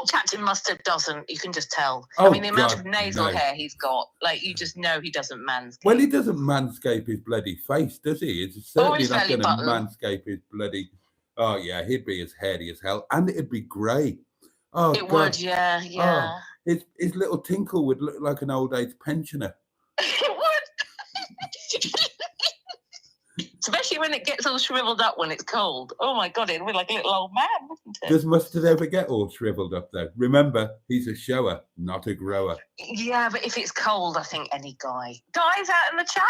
Captain Mustard doesn't. You can just tell. Oh, the amount of God, nasal no. hair he's got, you just know he doesn't manscape. Well, he doesn't manscape his bloody face, does he? It's certainly his not belly going to button. manscape his bloody... Oh, yeah, he'd be as hairy as hell. And it'd be grey. Oh, It God. would, yeah, yeah. His little tinkle would look like an old age pensioner. It would. Especially when it gets all shriveled up when it's cold. Oh my God, it'd be like a little old man, wouldn't it? Does Mustard ever get all shriveled up though? Remember, he's a shower, not a grower. Yeah, but if it's cold, I think any guy. Guys out in the chat,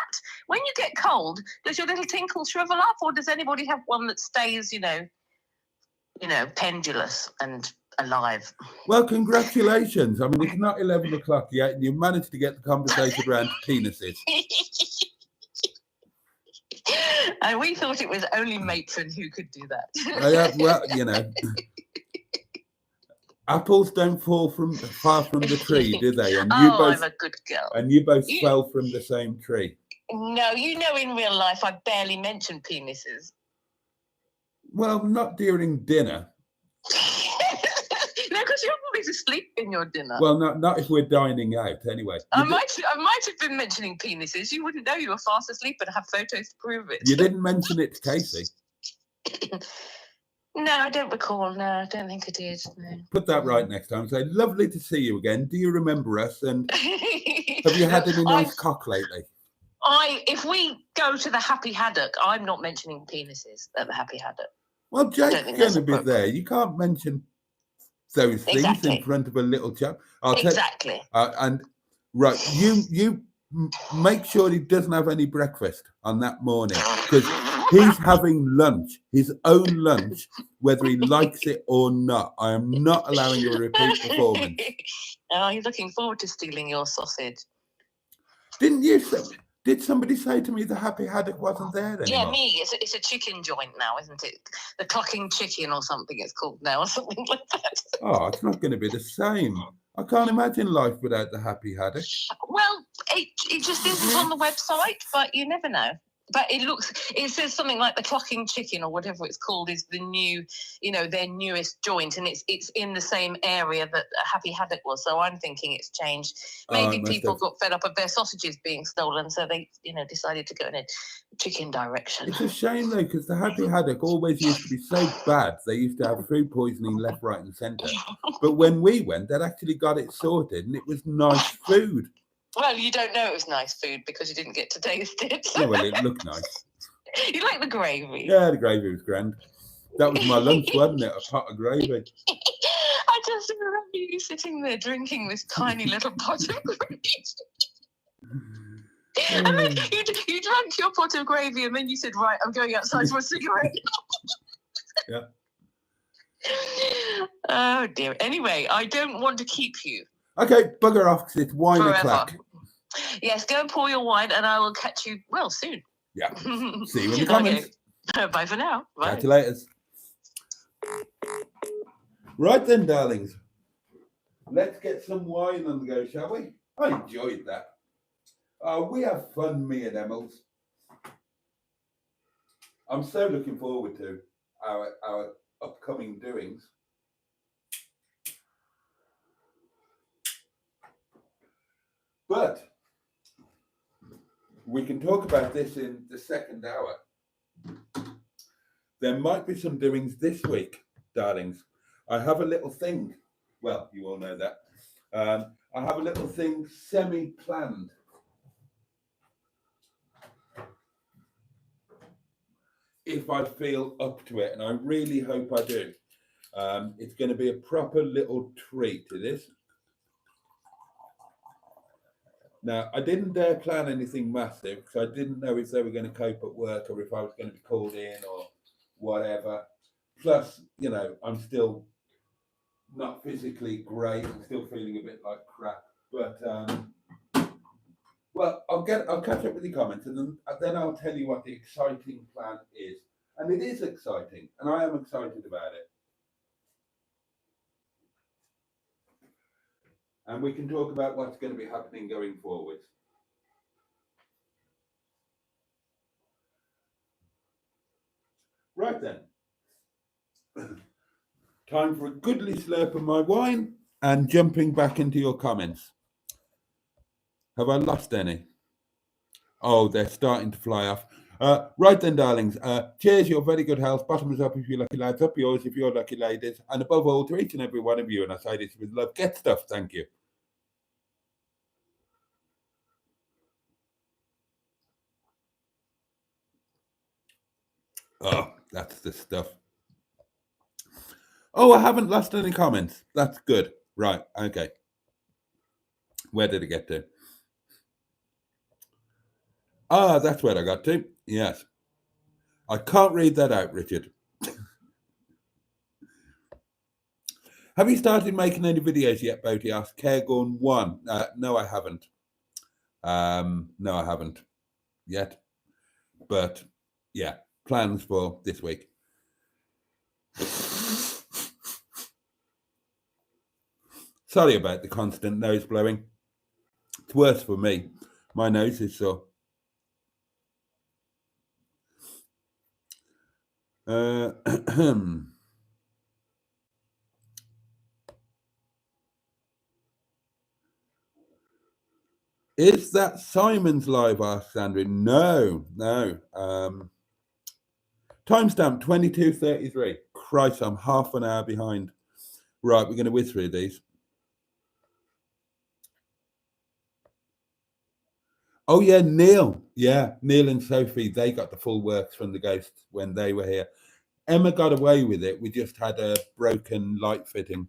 when you get cold, does your little tinkle shrivel up, or does anybody have one that stays, pendulous and alive? Well, congratulations. I mean, it's not 11 o'clock yet, and you managed to get the conversation around penises. And we thought it was only matron who could do that. Well, apples don't fall far from the tree, do they? And I'm a good girl. And you both fell from the same tree. No, in real life, I barely mention penises. Well, not during dinner. No, because you're always asleep in your dinner. Well, not if we're dining out, anyway. I might have been mentioning penises. You wouldn't know, you were fast asleep and have photos to prove it. You didn't mention it to Casey. No, I don't recall. No, I don't think I did. No. Put that right next time. Say, lovely to see you again. Do you remember us? And have you had any nice cock lately? If we go to the Happy Haddock, I'm not mentioning penises at the Happy Haddock. Well, Jake's going to be there. You can't mention those things in front of a little chap. Exactly. And right, you make sure he doesn't have any breakfast on that morning, because he's having lunch, his own lunch, whether he likes it or not. I am not allowing your repeat performance. Oh, he's looking forward to stealing your sausage. Didn't you say? Did somebody say to me the Happy Haddock wasn't there anymore? Yeah, me. It's a chicken joint now, isn't it? The Clucking Chicken or something it's called now, or something like that. Oh, it's not going to be the same. I can't imagine life without the Happy Haddock. Well, it just isn't on the website, but you never know. But it says something like the Clucking Chicken or whatever it's called is the new, their newest joint, and it's in the same area that Happy Haddock was. So I'm thinking it's changed. Maybe people got fed up of their sausages being stolen, so they, decided to go in a chicken direction. It's a shame though, because the Happy Haddock always used to be so bad. They used to have food poisoning left, right, and centre. But when we went, they'd actually got it sorted, and it was nice food. Well, you don't know it was nice food because you didn't get to taste it. Yeah, well, it looked nice. You like the gravy? Yeah, the gravy was grand. That was my lunch, wasn't it? A pot of gravy. I just remember you sitting there drinking this tiny little pot of gravy. And then you drank your pot of gravy and then you said, right, I'm going outside for a cigarette. Yeah. Oh, dear. Anyway, I don't want to keep you. Okay, bugger off, because it's wine forever. o'clock. Yes, go and pour your wine and I will catch you, soon. Yeah. See you in the comments. Okay. Bye for now. Bye. Catch you later. Right then, darlings. Let's get some wine on the go, shall we? I enjoyed that. We have fun, me and Emils. I'm so looking forward to our upcoming doings. But we can talk about this in the second hour. There might be some doings this week, darlings. I have a little thing. Well, you all know that. I have a little thing semi-planned. If I feel up to it, and I really hope I do. It's going to be a proper little treat to this. Now, I didn't dare plan anything massive because I didn't know if they were going to cope at work or if I was going to be called in or whatever. Plus, I'm still not physically great. I'm still feeling a bit like crap. But, well, I'll catch up with the comments and then I'll tell you what the exciting plan is. And it is exciting, and I am excited about it. And we can talk about what's going to be happening going forward. Right then. Time for a goodly slurp of my wine and jumping back into your comments. Have I lost any? Oh, they're starting to fly off. Right then, darlings. Cheers, your very good health. Bottoms up if you're lucky lads, up yours if you're lucky ladies. And above all, to each and every one of you, and I say this with love, get stuff. Thank you. Oh, that's the stuff. Oh, I haven't lost any comments. That's good. Right, okay. Where did it get to? Ah, that's where I got to. Yes. I can't read that out, Richard. Have you started making any videos yet, Boaty asked. Cairgorn 1. No, I haven't. No, I haven't yet. But, yeah, plans for this week. Sorry about the constant nose blowing. It's worse for me. My nose is sore. Is that Simon's live? Asked Sandra. No. Timestamp 22:33. Christ, I'm half an hour behind. Right, we're going to whiz through these. Oh, yeah, Neil. Yeah, Neil and Sophie, they got the full works from the Ghosts when they were here. Emma got away with it. We just had a broken light fitting.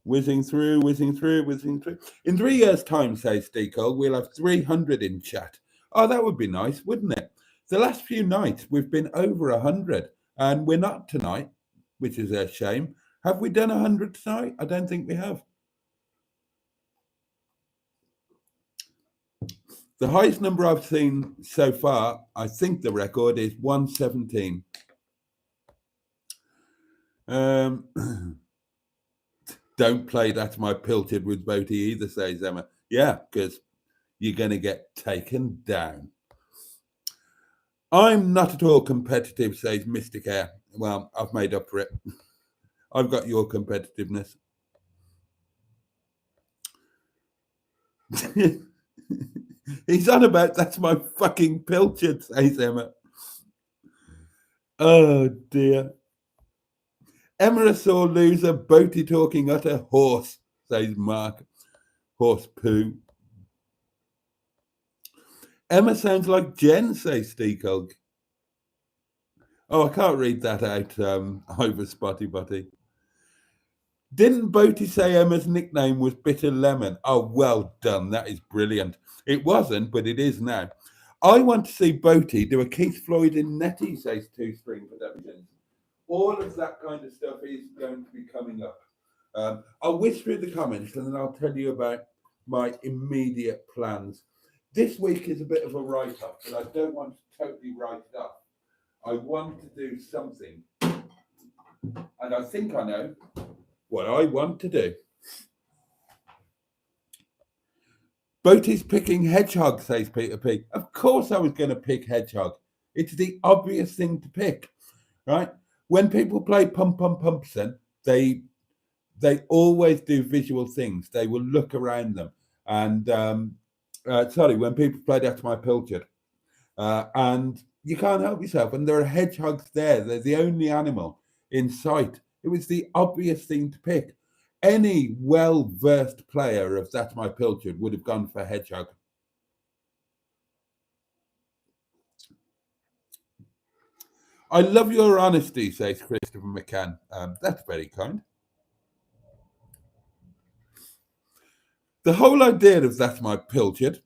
Whizzing through. In 3 years' time, says Deco, we'll have 300 in chat. Oh, that would be nice, wouldn't it? The last few nights, we've been over 100, and we're not tonight, which is a shame. Have we done 100 tonight? I don't think we have. The highest number I've seen so far, I think the record is 117. Don't play That's My Pilchard with Boaty either, says Emma. Yeah, because you're going to get taken down. I'm not at all competitive, says Mystic Air. Well, I've made up for it. I've got your competitiveness. He's on about That's My Fucking Pilchard, says Emma. Oh, dear. Emma, a sore loser, Boaty talking utter horse, says Mark. Horse poo. Emma sounds like Jen, says Steakhog. Oh, I can't read that out over Spotty Butty. Didn't Boaty say Emma's nickname was Bitter Lemon? Oh, well done. That is brilliant. It wasn't, but it is now. I want to see Boaty do a Keith Floyd in Nettie, says Two String Productions. All of that kind of stuff is going to be coming up. I'll whiz through the comments and then I'll tell you about my immediate plans. This week is a bit of a write-off, but I don't want to totally write it off. I want to do something. And I think I know what I want to do. Boaty's picking Hedgehog, says Peter P. Of course I was going to pick Hedgehog. It's the obvious thing to pick, right? When people play Pum Pum Pumpson, they always do visual things. They will look around them. And, when people play That's My Pilchard, and you can't help yourself. And there are hedgehogs there. They're the only animal in sight. It was the obvious thing to pick. Any well-versed player of That's My Pilchard would have gone for Hedgehog. I love your honesty, says Christopher McCann. That's very kind. The whole idea of That's My Pilchard,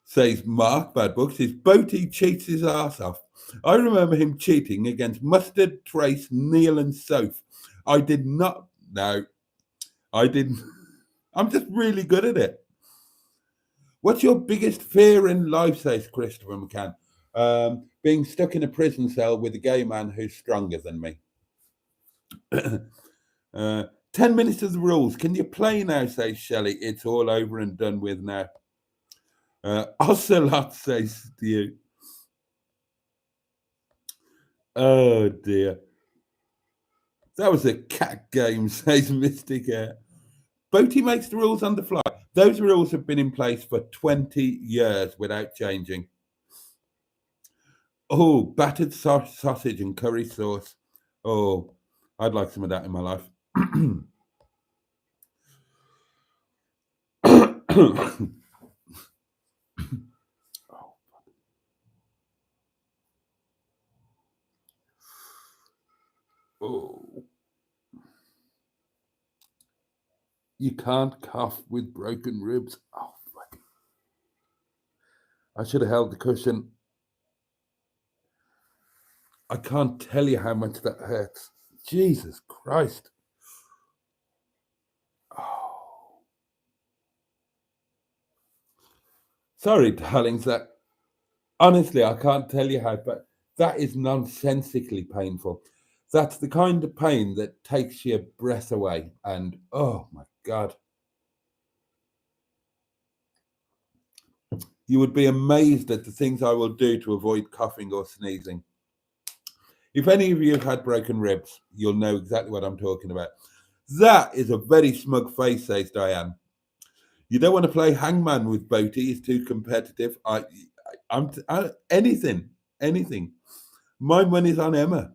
says Mark, Bad Books, is Boaty cheats his ass off. I remember him cheating against Mustard, Trace, Neil and Soph. I did not. No, I didn't. I'm just really good at it. What's your biggest fear in life, says Christopher McCann? Being stuck in a prison cell with a gay man who's stronger than me. 10 minutes of the rules. Can you play now, says Shelley. It's all over and done with now. Ocelot, says Stu. Oh, dear. That was a cat game, says Mystic Air. Boaty makes the rules on the fly. Those rules have been in place for 20 years without changing. Oh, battered sausage and curry sauce. Oh, I'd like some of that in my life. Oh. You can't cough with broken ribs. Oh, fuck. I should have held the cushion. I can't tell you how much that hurts. Jesus Christ. Oh. Sorry, darlings, that honestly, I can't tell you how, but that is nonsensically painful. That's the kind of pain that takes your breath away. And oh my God. You would be amazed at the things I will do to avoid coughing or sneezing. If any of you have had broken ribs, you'll know exactly what I'm talking about. That is a very smug face, says Diane. You don't want to play hangman with Boaty. He's too competitive. Anything. My money's on Emma.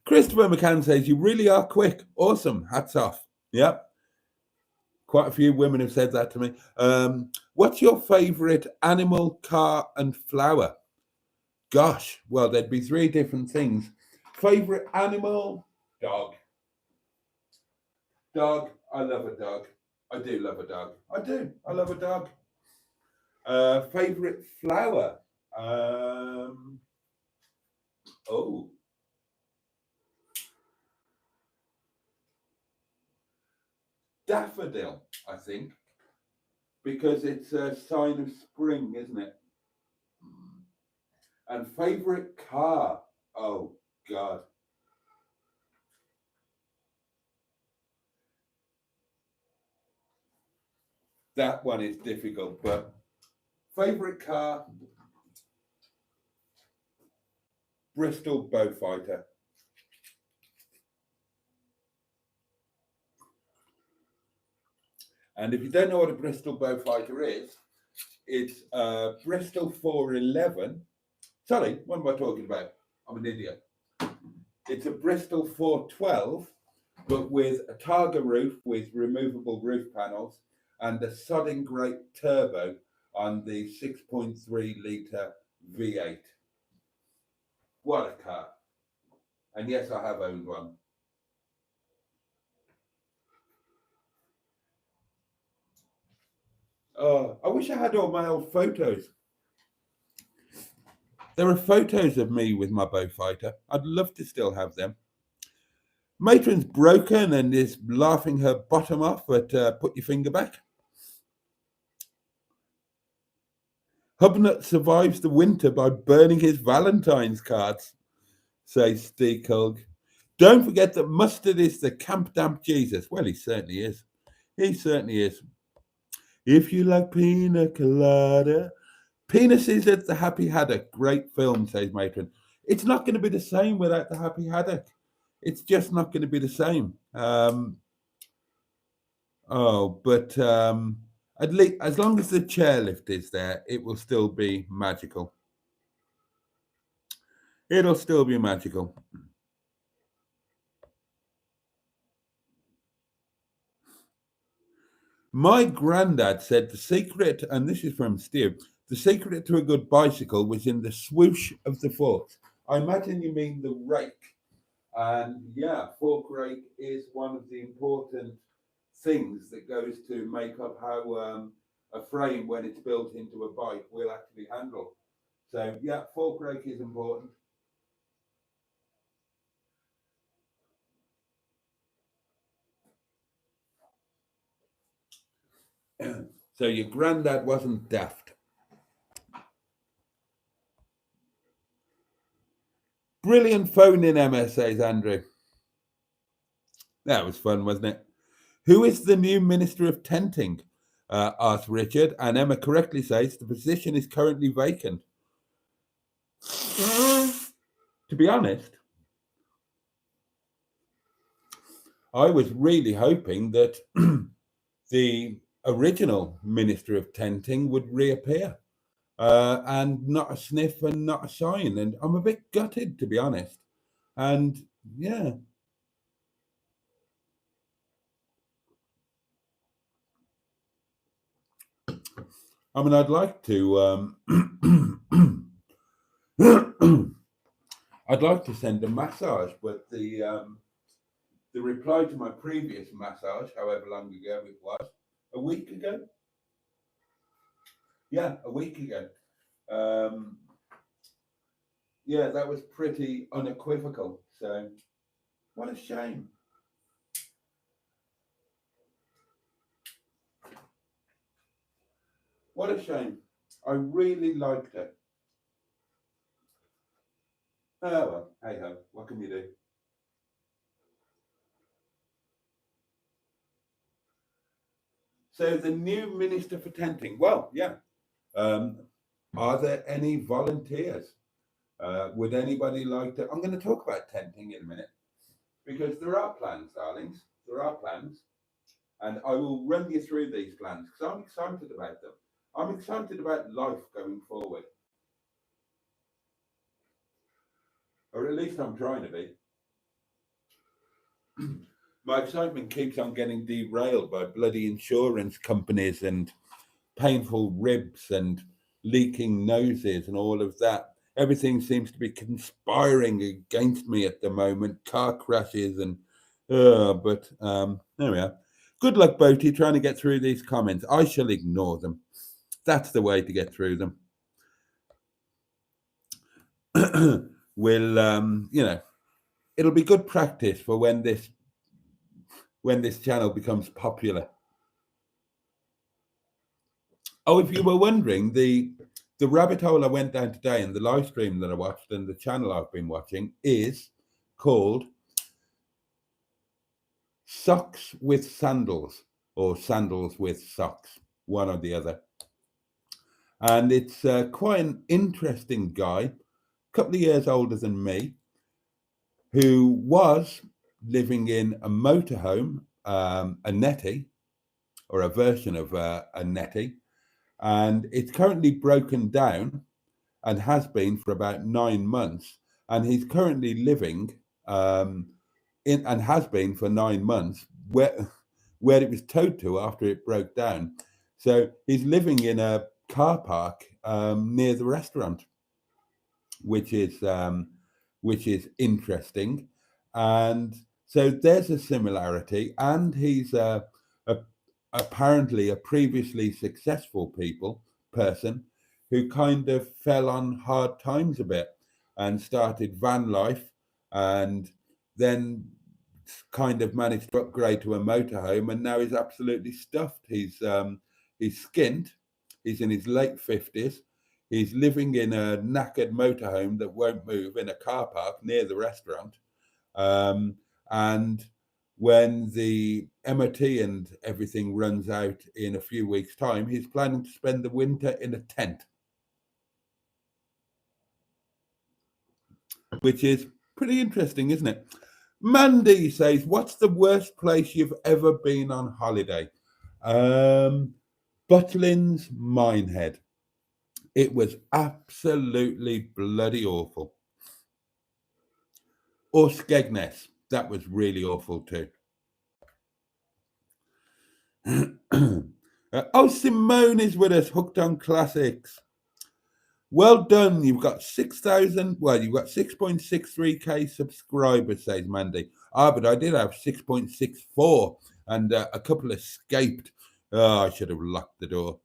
Christopher McCann says, you really are quick. Awesome. Hats off. Yep. Quite a few women have said that to me. What's your favourite animal, car, and flower? Gosh, well, there'd be 3 different things. Favourite animal? Dog. Dog. I love a dog. I do love a dog. I do. I love a dog. Favourite flower? Daffodil, I think, because it's a sign of spring, isn't it? And favourite car? Oh, God. That one is difficult, but favourite car? Bristol Beaufighter. And if you don't know what a Bristol Beaufighter is, it's a Bristol 411. Sorry, what am I talking about? I'm an idiot. It's a Bristol 412, but with a Targa roof with removable roof panels and a sodding great turbo on the 6.3 litre V8. What a car. And yes, I have owned one. I wish I had all my old photos. There are photos of me with my Beaufighter. I'd love to still have them. Matron's broken and is laughing her bottom off, but put your finger back. Hubnut survives the winter by burning his Valentine's cards, says Steve Culg. Don't forget that Mustard is the camp damp Jesus. Well, he certainly is. He certainly is. If you like pina colada. Penises at the Happy Haddock. Great film, says Matron. It's not going to be the same without the Happy Haddock. It's just not going to be the same. At least as long as the chairlift is there, it will still be magical. It'll still be magical. My granddad said the secret, and this is from Steve, the secret to a good bicycle was in the swoosh of the forks. I imagine you mean the rake. And yeah, fork rake is one of the important things that goes to make up how a frame, when it's built into a bike, will actually handle. So yeah, fork rake is important. So your granddad wasn't daft. Brilliant phone in, Emma, says Andrew. That was fun, wasn't it? Who is the new Minister of Tenting? Asked Richard, and Emma correctly says the position is currently vacant. To be honest, I was really hoping that the original Minister of Tenting would reappear, and not a sniff and not a sign. And I'm a bit gutted, to be honest. And yeah. I mean, I'd like to. I'd like to send a massage, but the reply to my previous massage, however long ago it was, a week ago. Yeah, a week ago. Yeah, that was pretty unequivocal. So, what a shame. What a shame. I really liked it. Oh, well, hey ho, what can you do? So, the new Minister for Tenting. Well, yeah. Are there any volunteers? Would anybody like to? I'm going to talk about tenting in a minute, because there are plans, darlings. There are plans. And I will run you through these plans because I'm excited about them. I'm excited about life going forward. Or at least I'm trying to be. My excitement keeps on getting derailed by bloody insurance companies and painful ribs and leaking noses and all of that. Everything seems to be conspiring against me at the moment. Car crashes and but there we are. Good luck, Boaty, trying to get through these comments. I shall ignore them. That's the way to get through them. We'll, it'll be good practice for when this channel becomes popular. Oh, if you were wondering, the rabbit hole I went down today and the live stream that I watched and the channel I've been watching is called Socks with Sandals, or Sandals with Socks, one or the other. And it's quite an interesting guy, a couple of years older than me, who was living in a motorhome, a netty, or a version of a netty, and it's currently broken down and has been for about 9 months. And he's currently living and has been for 9 months where it was towed to after it broke down. So he's living in a car park near the restaurant, which is interesting. And so there's a similarity. And he's apparently a previously successful person who kind of fell on hard times a bit and started van life, and then kind of managed to upgrade to a motorhome, and now he's absolutely stuffed. He's skint. He's in his late 50s. He's living in a knackered motorhome that won't move in a car park near the restaurant. And when the MOT and everything runs out in a few weeks' time, he's planning to spend the winter in a tent, which is pretty interesting, isn't it? Mandy says, what's the worst place you've ever been on holiday? Butlins Minehead. It was absolutely bloody awful. Or Skegness. That was really awful too. Oh, Simone is with us, hooked on classics. Well done. You've got 6,000. Well, you've got 6.63k subscribers, says Mandy. But I did have 6.64 and a couple escaped. Oh, I should have locked the door.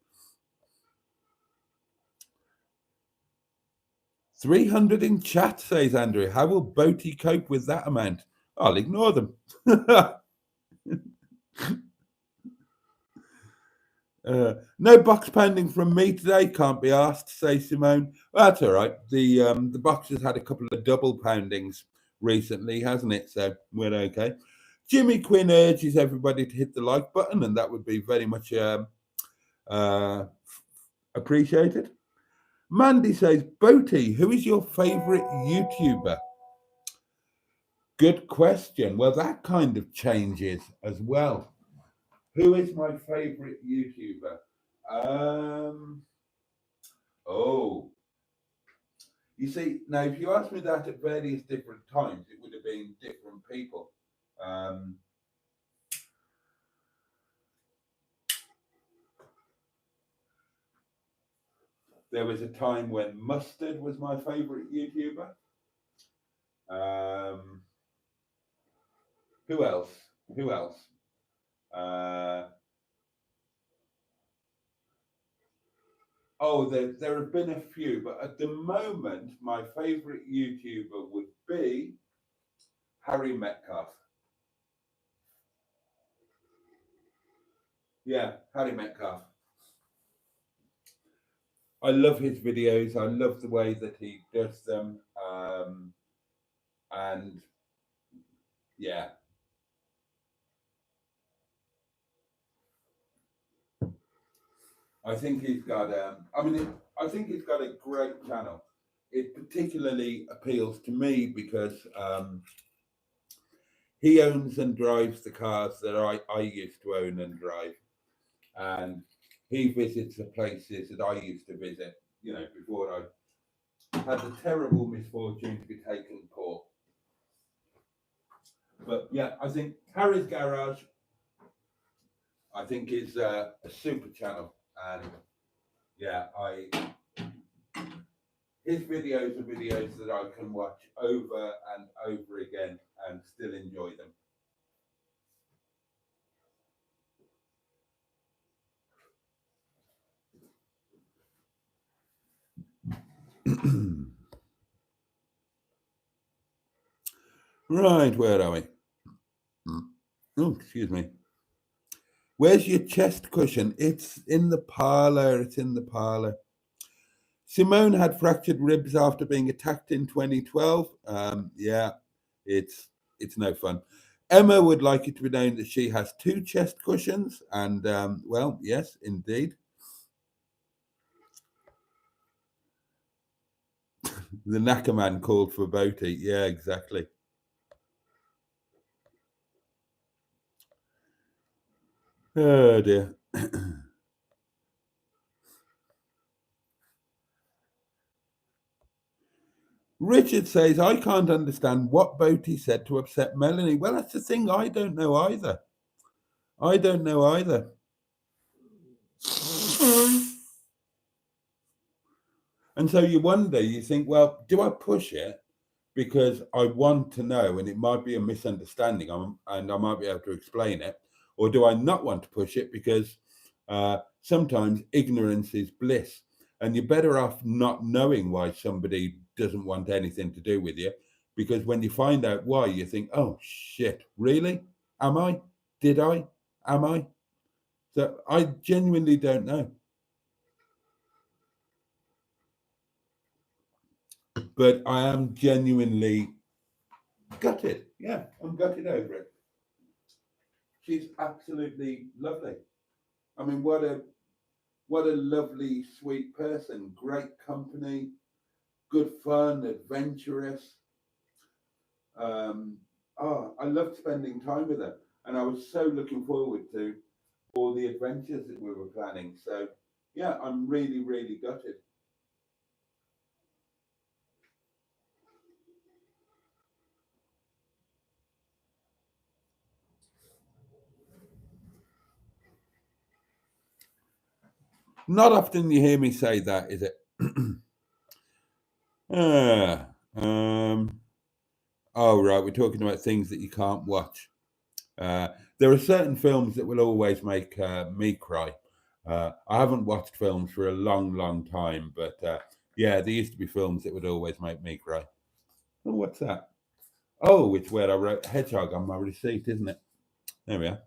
300 in chat, says Andrew. How will Boaty cope with that amount? I'll ignore them. No box pounding from me today, can't be asked, says Simone. Well, that's all right. The box has had a couple of double poundings recently, hasn't it? So we're okay. Jimmy Quinn urges everybody to hit the like button, and that would be very much appreciated. Mandy says, Boaty, who is your favorite YouTuber? Good question. Well, that kind of changes as well. Who is my favorite YouTuber? You see, now if you asked me that at various different times, it would have been different people. There was a time when Mustard was my favorite YouTuber. Who else? There have been a few, but at the moment, my favorite YouTuber would be Harry Metcalf. Yeah, Harry Metcalf. I love his videos. I love the way that he does them. And yeah. I think he's got I think he's got a great channel. It particularly appeals to me because he owns and drives the cars that I used to own and drive. And he visits the places that I used to visit, you know, before I had the terrible misfortune to be taken poor. But yeah, I think Harry's Garage, I think, is a super channel. And yeah, his videos are videos that I can watch over and over again and still enjoy them. Right, where are we? Oh, excuse me. Where's your chest cushion? It's in the parlour. It's in the parlour. Simone had fractured ribs after being attacked in 2012. Yeah, it's no fun. Emma would like it to be known that she has 2 chest cushions, and well, yes, indeed. The Knacker Man called for Boaty. Yeah, exactly. Oh dear. Richard says, I can't understand what Boaty said to upset Melanie. Well, that's the thing. I don't know either. And so you wonder, you think, well, do I push it because I want to know and it might be a misunderstanding and I might be able to explain it? Or do I not want to push it because sometimes ignorance is bliss and you're better off not knowing why somebody doesn't want anything to do with you, because when you find out why, you think, oh, shit, really? Am I? Did I? Am I? So I genuinely don't know. But I am genuinely gutted. Yeah, I'm gutted over it. She's absolutely lovely. I mean, what a lovely, sweet person. Great company, good fun, adventurous. I loved spending time with her, and I was so looking forward to all the adventures that we were planning. So yeah, I'm really, really gutted. Not often you hear me say that, is it? Oh, right. We're talking about things that you can't watch. There are certain films that will always make me cry. I haven't watched films for a long, long time, but yeah, there used to be films that would always make me cry. Oh, what's that? Oh, it's where I wrote hedgehog on my receipt, isn't it? There we are.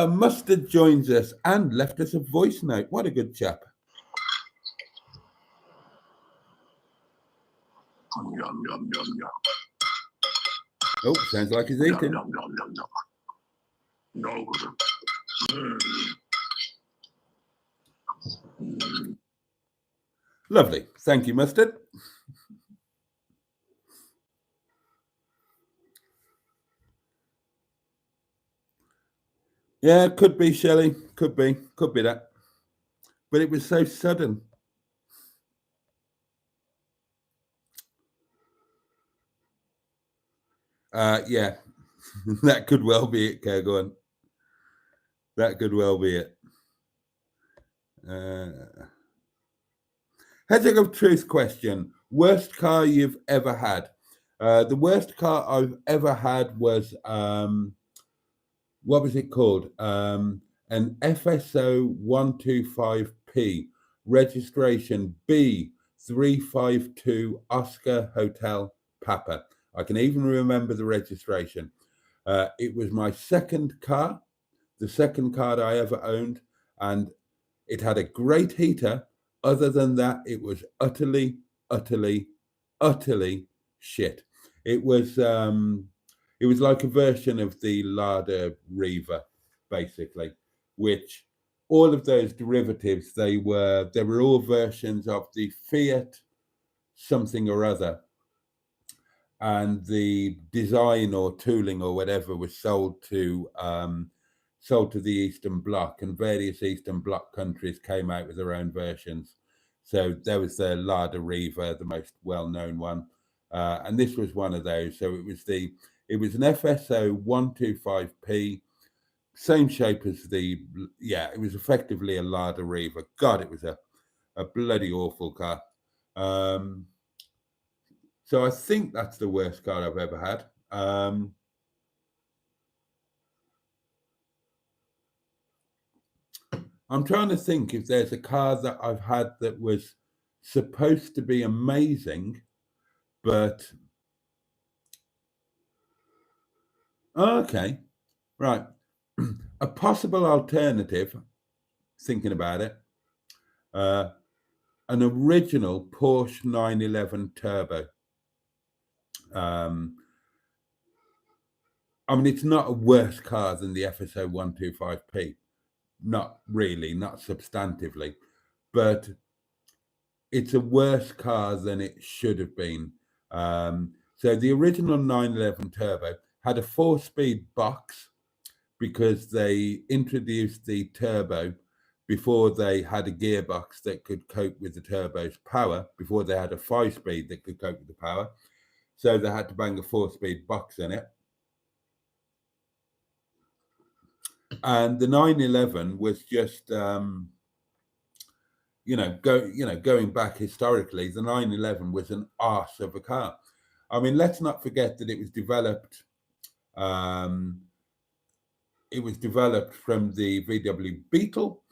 Mustard joins us and left us a voice note. What a good chap. Oh, sounds like he's eating. Nom, nom, nom, nom, nom. No. Lovely. Thank you, Mustard. Yeah, could be, Shelley. Could be that. But it was so sudden. Yeah, that could well be it, Kergorn. That could well be it. Hedgehog of Truth question. Worst car you've ever had? The worst car I've ever had was, what was it called? An FSO 125P, registration B352 Oscar Hotel Papa. I can even remember the registration. It was my second car, the second car I ever owned, and it had a great heater. Other than that, it was utterly shit. It was like a version of the Lada Riva, basically, which all of those derivatives, they were all versions of the Fiat something or other, and the design or tooling or whatever was sold to the Eastern Bloc, and various Eastern Bloc countries came out with their own versions. So there was the Lada Riva, the most well-known one, and this was one of those. So it was an FSO 125P, same shape as it was effectively a Lada Riva. God, it was a bloody awful car. So I think that's the worst car I've ever had. I'm trying to think if there's a car that I've had that was supposed to be amazing, but okay, right. A possible alternative, thinking about it, an original Porsche 911 Turbo. I mean, it's not a worse car than the FSO 125P. Not really, not substantively, but it's a worse car than it should have been. So the original 911 Turbo had a 4-speed box because they introduced the turbo before they had a gearbox that could cope with the turbo's power, before they had a 5-speed that could cope with the power. So they had to bang a 4-speed box in it. And the 911 was just, going back historically, the 911 was an arse of a car. I mean, let's not forget that it was developed. It was developed from the VW Beetle.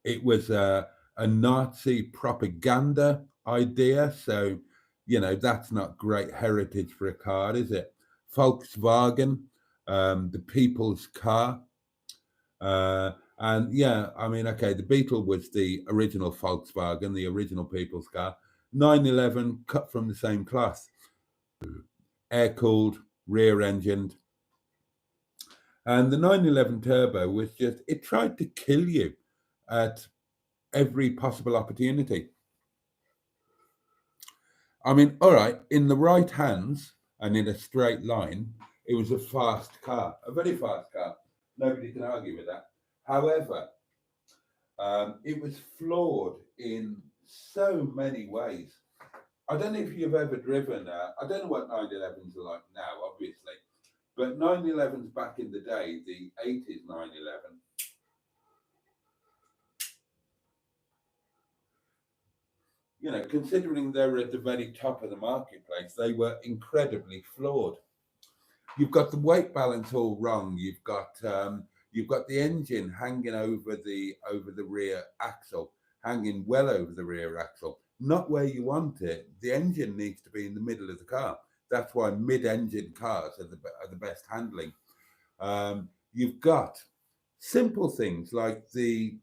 It was a Nazi propaganda idea, so that's not great heritage for a car, is it? Volkswagen. The people's car. And yeah, I mean, okay, the Beetle was the original Volkswagen, the original people's car. 911 cut from the same cloth. Air-cooled, rear-engined. And the 911 Turbo was just, it tried to kill you at every possible opportunity. I mean, all right, in the right hands and in a straight line, it was a fast car, a very fast car. Nobody can argue with that. However, it was flawed in so many ways. I don't know if you've ever driven, I don't know what 911s are like now, obviously, but 911s back in the day, the 80s 911, considering they were at the very top of the marketplace, they were incredibly flawed. You've got the weight balance all wrong. You've got the engine hanging over the rear axle, hanging well over the rear axle, not where you want it. The engine needs to be in the middle of the car. That's why mid-engine cars are the best handling. You've got simple things like the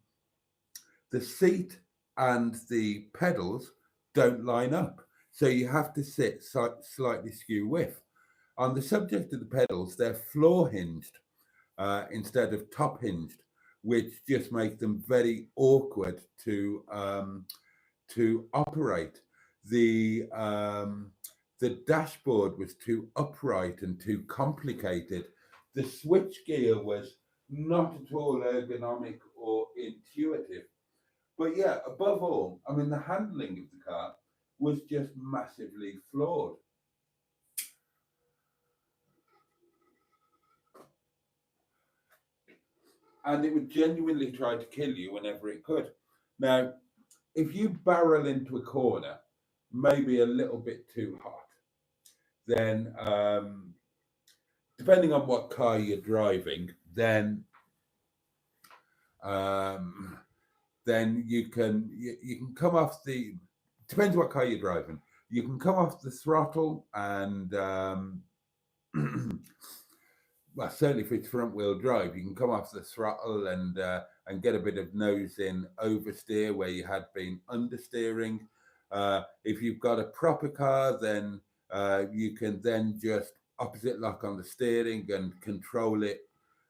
seat and the pedals don't line up. so you have to sit slightly skew with. On the subject of the pedals, they're floor hinged instead of top hinged, which just makes them very awkward to operate. The dashboard was too upright and too complicated. The switch gear was not at all ergonomic or intuitive. But yeah, above all, I mean, the handling of the car was just massively flawed. And it would genuinely try to kill you whenever it could. Now, if you barrel into a corner, maybe a little bit too hot, then depending on what car you're driving, then you can come off the, depends what car you're driving, you can come off the throttle and well, certainly if it's front wheel drive, you can come off the throttle and get a bit of nose in oversteer where you had been understeering. If you've got a proper car, then you can then just opposite lock on the steering and control it.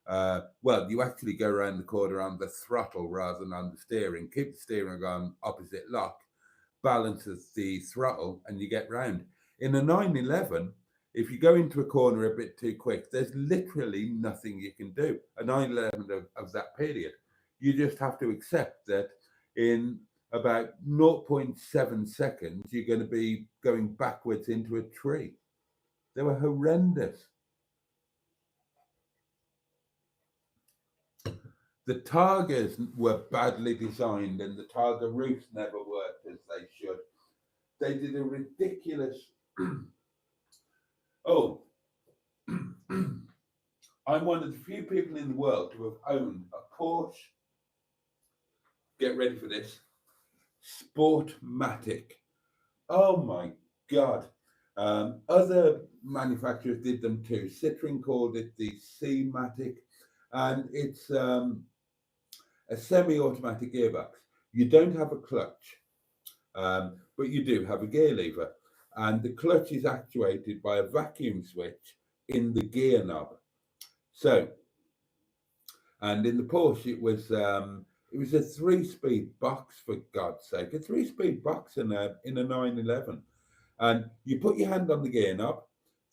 Well, you actually go around the corner on the throttle rather than on the steering. Keep the steering on opposite lock, balances the throttle, and you get round. In a 911, if you go into a corner a bit too quick, there's literally nothing you can do. A 911 of that period. You just have to accept that in about 0.7 seconds, you're going to be going backwards into a tree. They were horrendous. The Targas were badly designed and the Targa roofs never worked as they should. They did a ridiculous... Oh, I'm one of the few people in the world to have owned a Porsche, get ready for this, Sportmatic. Oh my God. Other manufacturers did them too. Citroën called it the C-Matic, and it's a semi-automatic gearbox. You don't have a clutch, but you do have a gear lever. And the clutch is actuated by a vacuum switch in the gear knob. So, and in the Porsche, it was a 3-speed box, for God's sake, a 3-speed box in a 911. And you put your hand on the gear knob,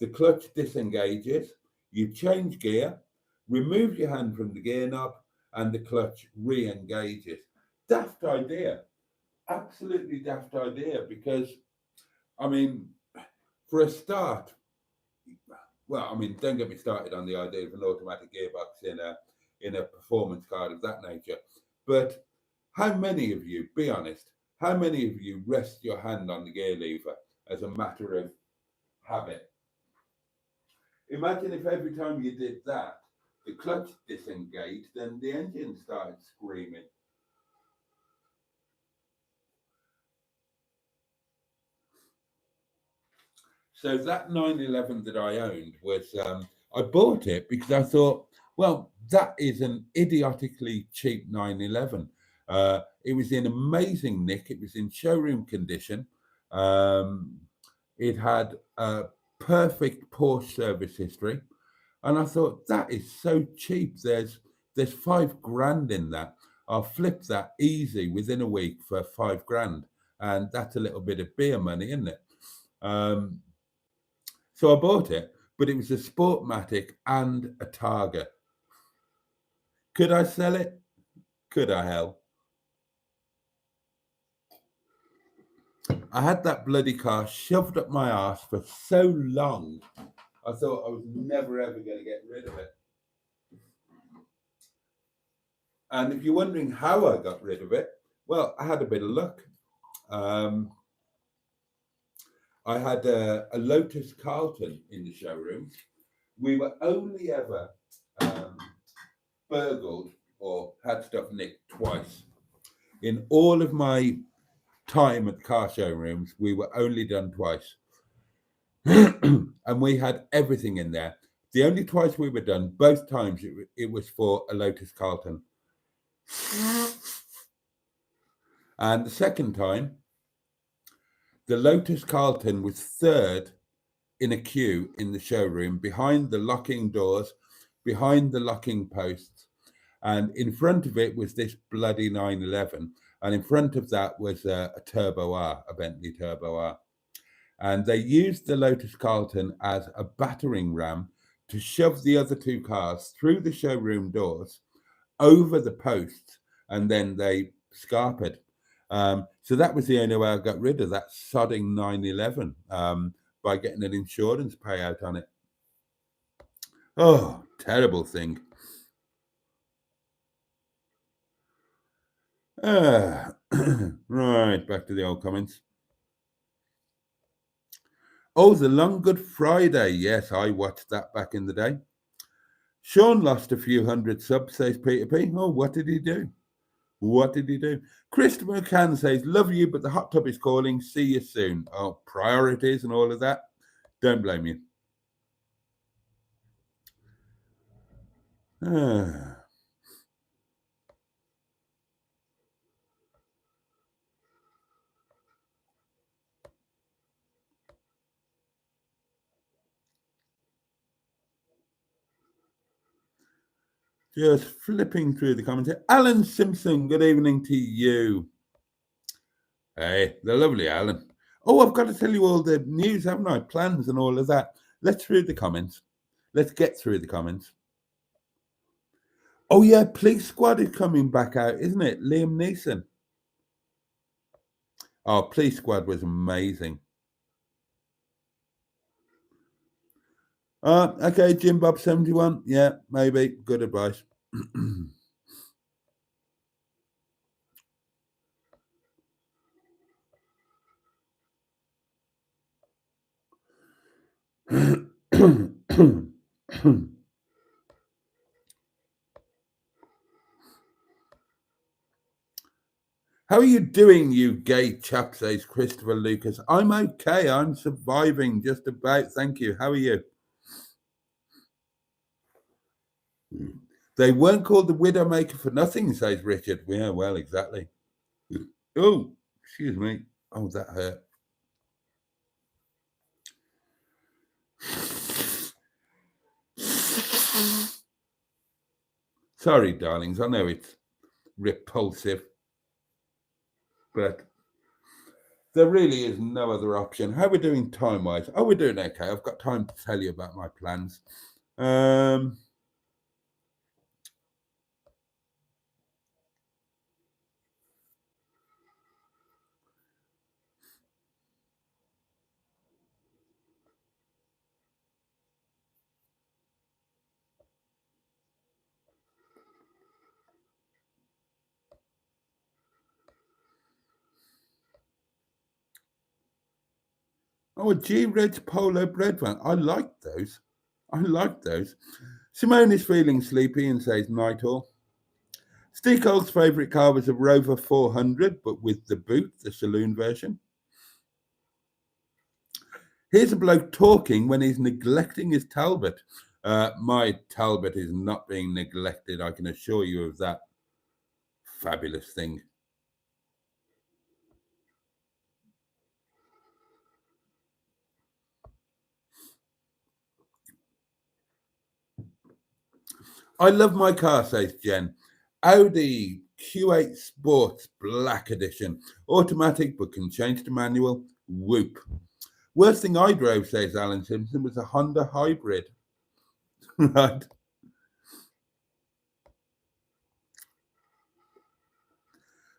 the clutch disengages, you change gear, remove your hand from the gear knob, and the clutch re-engages. Daft idea, absolutely daft idea, because I mean, for a start, well, I mean, don't get me started on the idea of an automatic gearbox in a performance car of that nature. But how many of you, be honest, how many of you rest your hand on the gear lever as a matter of habit? Imagine if every time you did that, the clutch disengaged and the engine started screaming. So that 911 that I owned was, I bought it because I thought, well, that is an idiotically cheap 911. It was in amazing nick. It was in showroom condition. It had a perfect Porsche service history. And I thought, that is so cheap. There's $5,000 in that. I'll flip that easy within a week for $5,000. And that's a little bit of beer money, isn't it? So I bought it, but it was a Sportmatic and a Targa. Could I sell it? Could I, hell? I had that bloody car shoved up my arse for so long, I thought I was never ever going to get rid of it. And if you're wondering how I got rid of it, well, I had a bit of luck. I had a Lotus Carlton in the showroom. We were only ever burgled or had stuff nicked twice. In all of my time at car showrooms, we were only done twice. And we had everything in there. The only twice we were done, both times it was for a Lotus Carlton. And the second time, the Lotus Carlton was third in a queue in the showroom, behind the locking doors, behind the locking posts, and in front of it was this bloody 911, and in front of that was a Turbo R, a Bentley Turbo R. And they used the Lotus Carlton as a battering ram to shove the other two cars through the showroom doors, over the posts, and then they scarpered. So that was the only way I got rid of that sodding 911, by getting an insurance payout on it. Oh, terrible thing. Right, back to the old comments. Oh, the Long Good Friday. Yes, I watched that back in the day. Sean lost a few hundred subs, says Peter P. Oh, what did he do? What did he do? Christopher McCann says, love you, but the hot tub is calling. See you soon. Oh, priorities and all of that. Don't blame you. Just flipping through the comments. Alan Simpson, good evening to you. Hey, the lovely Alan. Oh, I've got to tell you all the news, haven't I? Plans and all of that. Let's read the comments. Let's get through the comments. Oh, yeah, Police Squad is coming back out, isn't it? Liam Neeson. Oh, Police Squad was amazing. Okay, Jim Bob 71. Yeah, maybe. Good advice. How are you doing, you gay chap, says Christopher Lucas. I'm okay. I'm surviving just about. Thank you. How are you? They weren't called the Widowmaker for nothing, says Richard. Yeah, well, exactly. Oh, excuse me. Oh, that hurt. Sorry, darlings. I know it's repulsive, but there really is no other option. How are we doing time-wise? Oh, we're doing okay. I've got time to tell you about my plans. Oh, a G-Reg Polo bread van. I like those. I like those. Simone is feeling sleepy and says night all. Steve Cole's favourite car was a Rover 400, but with the boot, the saloon version. Here's a bloke talking when he's neglecting his Talbot. My Talbot is not being neglected, I can assure you of that. Fabulous thing. I love my car, says Jen. Audi Q8 Sports Black Edition. Automatic, but can change to manual. Whoop. Worst thing I drove, says Alan Simpson, was a Honda Hybrid. Right.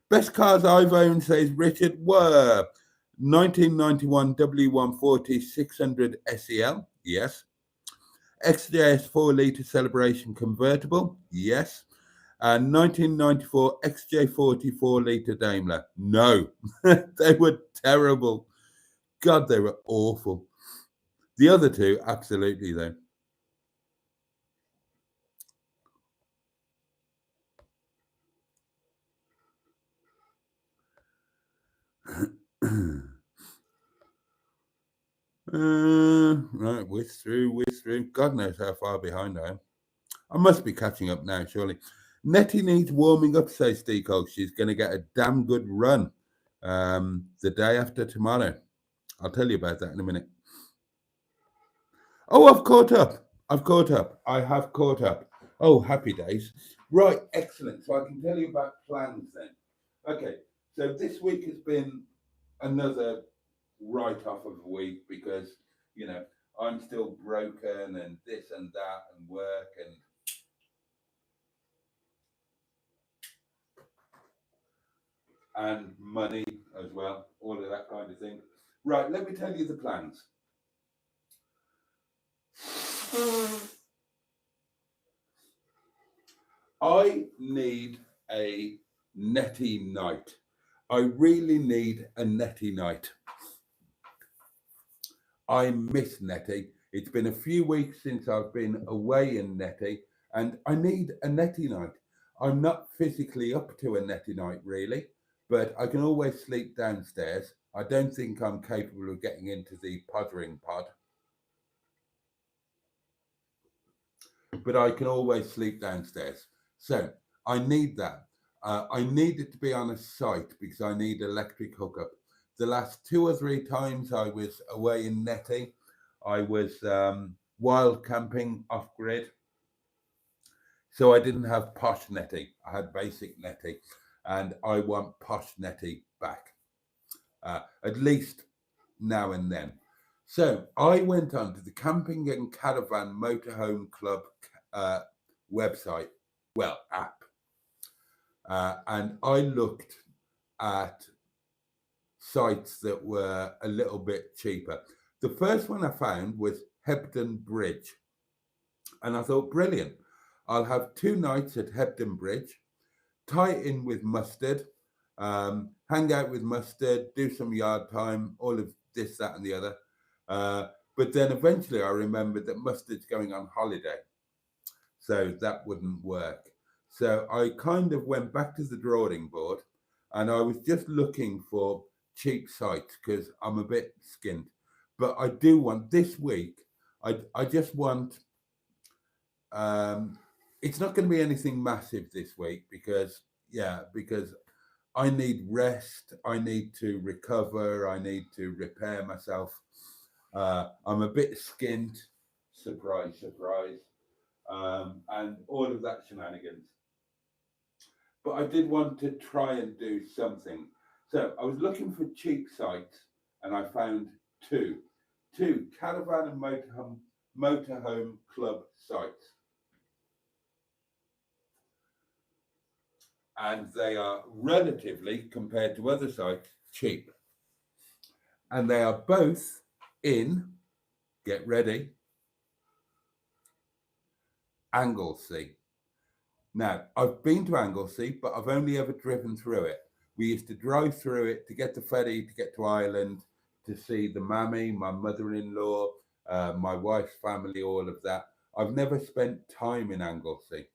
Best cars I've owned, says Richard, were 1991 W140 600 SEL. Yes. XJS 4-litre Celebration Convertible. Yes. And 1994 XJ40 4-litre Daimler. No. They were terrible. God, they were awful. The other two, absolutely, though. Right, whiz through. God knows how far behind I am. I must be catching up now, surely. Nettie needs warming up, says Steve Cole. She's going to get a damn good run the day after tomorrow. I'll tell you about that in a minute. Oh, I've caught up. I have caught up. Oh, happy days. Right, excellent. So I can tell you about plans then. Okay, so this week has been another write-off of a week because, you know, I'm still broken and this and that and work and money as well, all of that kind of thing. Right, let me tell you the plans. I need a netty night. I really need a netty night. I miss netty. It's been a few weeks since I've been away in netty, and I need a netty night. I'm not physically up to a netty night really, but I can always sleep downstairs. I don't think I'm capable of getting into the pottering pod, but I can always sleep downstairs. So I need that. I need it to be on a site because I need electric hookup. The last 2 or 3 times I was away in netty, I was wild camping off grid. So I didn't have posh netty. I had basic netty, and I want posh netty back, at least now and then. So I went on to the Camping and Caravan Motorhome Club website, well, app, and I looked at sites that were a little bit cheaper. The first one I found was Hebden Bridge, and I thought, brilliant. I'll have 2 nights at Hebden Bridge, tie it in with Mustard, hang out with Mustard, do some yard time, all of this, that, and the other. But then eventually I remembered that Mustard's going on holiday, so that wouldn't work. So I kind of went back to the drawing board, and I was just looking for cheap sites because I'm a bit skint. But I do want this week. I just want. It's not going to be anything massive this week because I need rest. I need to recover. I need to repair myself. I'm a bit skint. Surprise, surprise. And all of that shenanigans. But I did want to try and do something. So I was looking for cheap sites and I found two caravan and motorhome club sites. And they are relatively, compared to other sites, cheap. And they are both in, get ready, Anglesey. Now, I've been to Anglesey, but I've only ever driven through it. We used to drive through it to get to ferry, to get to Ireland, to see the mammy, my mother-in-law, my wife's family, all of that. I've never spent time in Anglesey.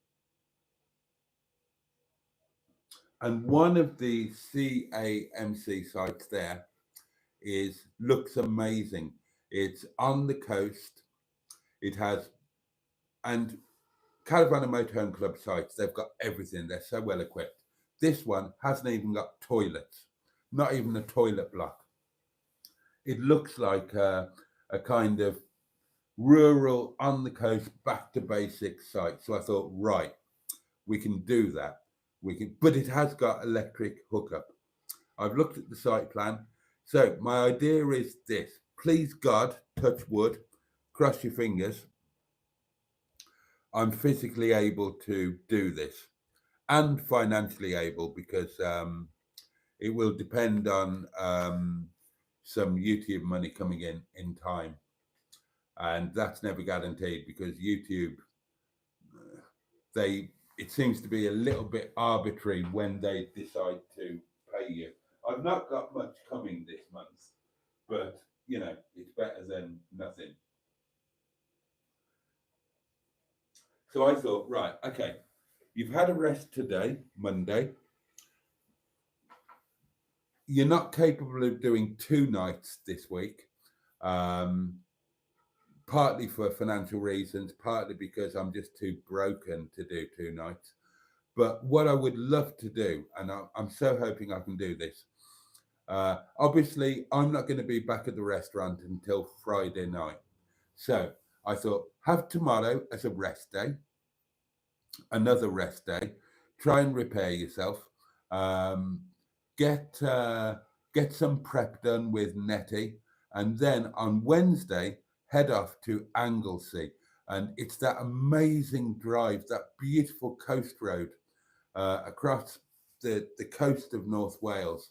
And one of the CAMC sites there looks amazing. It's on the coast. It has, and Caravan and Motorhome Club sites, they've got everything. They're so well equipped. This one hasn't even got toilets, not even a toilet block. It looks like a kind of rural, on the coast, back to basics site. So I thought, right, we can do that. But it has got electric hookup. I've looked at the site plan. So my idea is this. Please God, touch wood, cross your fingers. I'm physically able to do this and financially able because it will depend on some YouTube money coming in time. And that's never guaranteed because YouTube, it seems to be a little bit arbitrary when they decide to pay you. I've not got much coming this month, but it's better than nothing. So I thought, right, okay, you've had a rest today, Monday. You're not capable of doing 2 nights this week, partly for financial reasons, partly because I'm just too broken to do 2 nights. But what I would love to do, and I'm so hoping I can do this, Obviously, I'm not going to be back at the restaurant until Friday night. So I thought, have tomorrow as a rest day, another rest day, try and repair yourself, um, get some prep done with Nettie, and then on Wednesday head off to Anglesey, and it's that amazing drive, that beautiful coast road across the coast of North Wales.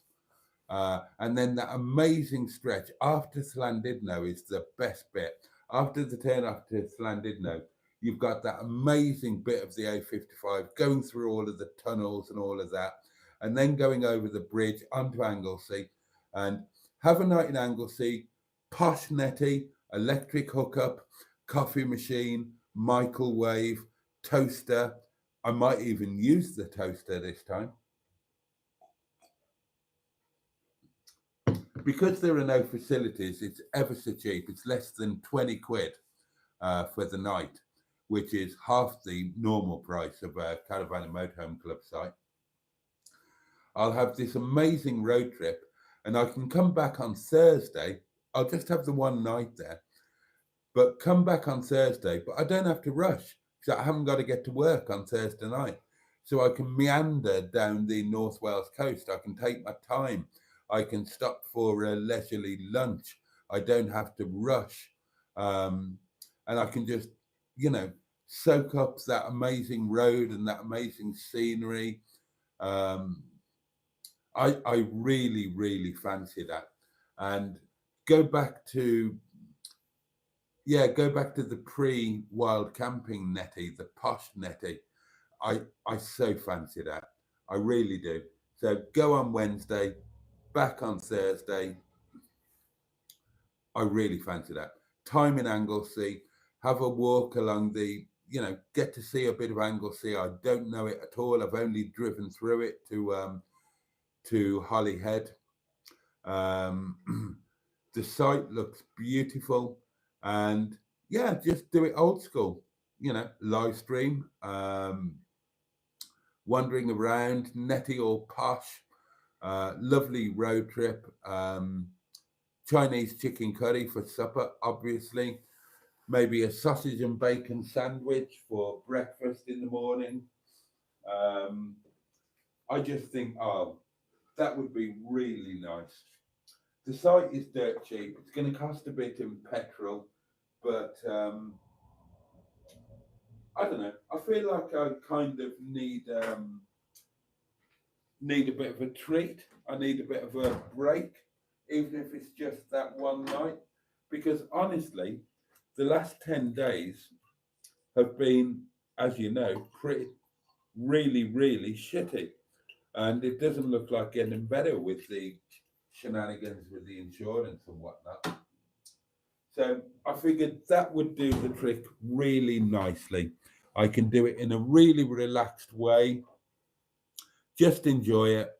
And then that amazing stretch after Llandudno is the best bit. After the turn off to Llandudno, you've got that amazing bit of the A55 going through all of the tunnels and all of that, and then going over the bridge onto Anglesey, and have a night in Anglesey, posh Nettie, electric hookup, coffee machine, microwave, toaster. I might even use the toaster this time. Because there are no facilities, it's ever so cheap. It's less than 20 quid for the night, which is half the normal price of a caravan and motorhome club site. I'll have this amazing road trip, and I can come back on Thursday. I'll just have the one night there, but come back on Thursday, but I don't have to rush because I haven't got to get to work on Thursday night. So I can meander down the North Wales coast. I can take my time. I can stop for a leisurely lunch. I don't have to rush. And I can just, soak up that amazing road and that amazing scenery. I really, really fancy that. And go back to the pre-wild camping Nettie, the posh Nettie. I so fancy that. I really do. So go on Wednesday, back on Thursday. I really fancy that. Time in Anglesey, have a walk along the, get to see a bit of Anglesey. I don't know it at all. I've only driven through it to Holyhead. The site looks beautiful, and just do it old school, live stream, wandering around, Nettie or posh, lovely road trip, Chinese chicken curry for supper, obviously, maybe a sausage and bacon sandwich for breakfast in the morning. I just think, that would be really nice. The site is dirt cheap. It's going to cost a bit in petrol, but I don't know. I feel like I kind of need a bit of a treat. I need a bit of a break, even if it's just that one night. Because honestly, the last 10 days have been, as you know, really, really shitty. And it doesn't look like getting better with the shenanigans with the insurance and whatnot. So I figured that would do the trick really nicely. I can do it in a really relaxed way, just enjoy it.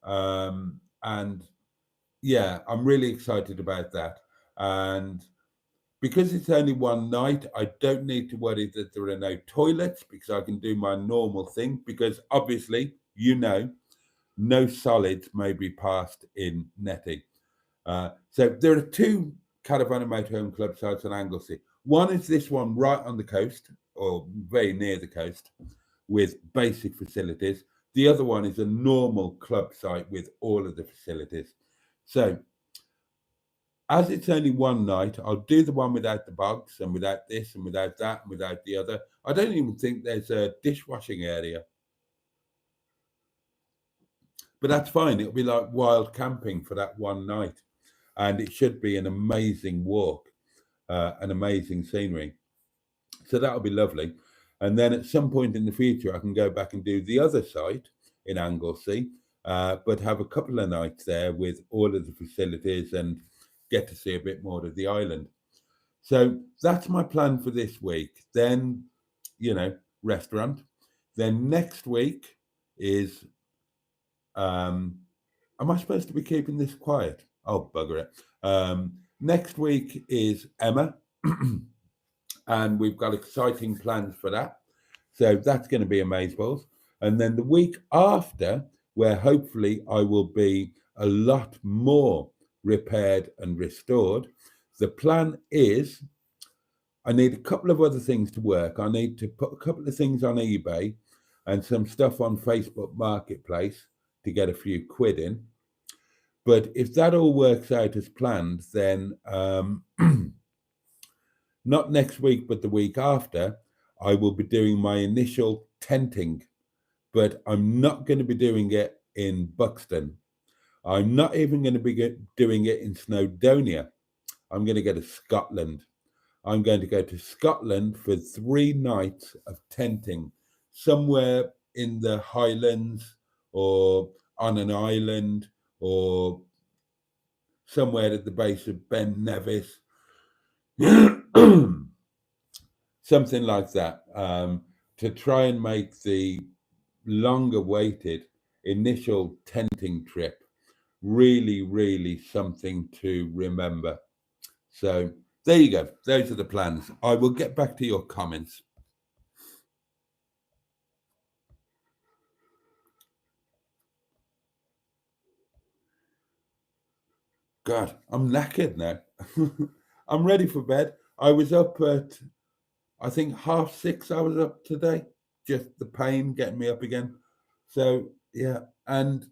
And I'm really excited about that. And because it's only one night, I don't need to worry that there are no toilets, because I can do my normal thing, because obviously, no solids may be passed in Nettie. So there are two caravan and motorhome club sites on Anglesey. One is this one right on the coast, or very near the coast, with basic facilities. The other one is a normal club site with all of the facilities. So as it's only one night, I'll do the one without the bogs and without this and without that and without the other. I don't even think there's a dishwashing area. But that's fine. It'll be like wild camping for that one night. And it should be an amazing walk, an amazing scenery. So that'll be lovely. And then at some point in the future, I can go back and do the other site in Anglesey, but have a couple of nights there with all of the facilities and get to see a bit more of the island. So that's my plan for this week. Then, restaurant. Then next week is, am I supposed to be keeping this quiet? Oh, bugger it. Next week is Emma, and we've got exciting plans for that. So that's going to be amazeballs. And then the week after, where hopefully I will be a lot more repaired and restored. The plan is I need a couple of other things to work. I need to put a couple of things on eBay and some stuff on Facebook Marketplace to get a few quid in. But if that all works out as planned, then not next week, but the week after, I will be doing my initial tenting. But I'm not going to be doing it in Buxton. I'm not even going to be doing it in Snowdonia. I'm going to go to Scotland. I'm going to go to Scotland for 3 nights of tenting, somewhere in the Highlands or on an island or somewhere at the base of Ben Nevis, something like that, to try and make the long-awaited initial tenting trip really, really something to remember. So there you go. Those are the plans. I will get back to your comments. God, I'm knackered now. I'm ready for bed. I was up at, I think, 6:30. I was up today. Just the pain getting me up again. So, yeah. And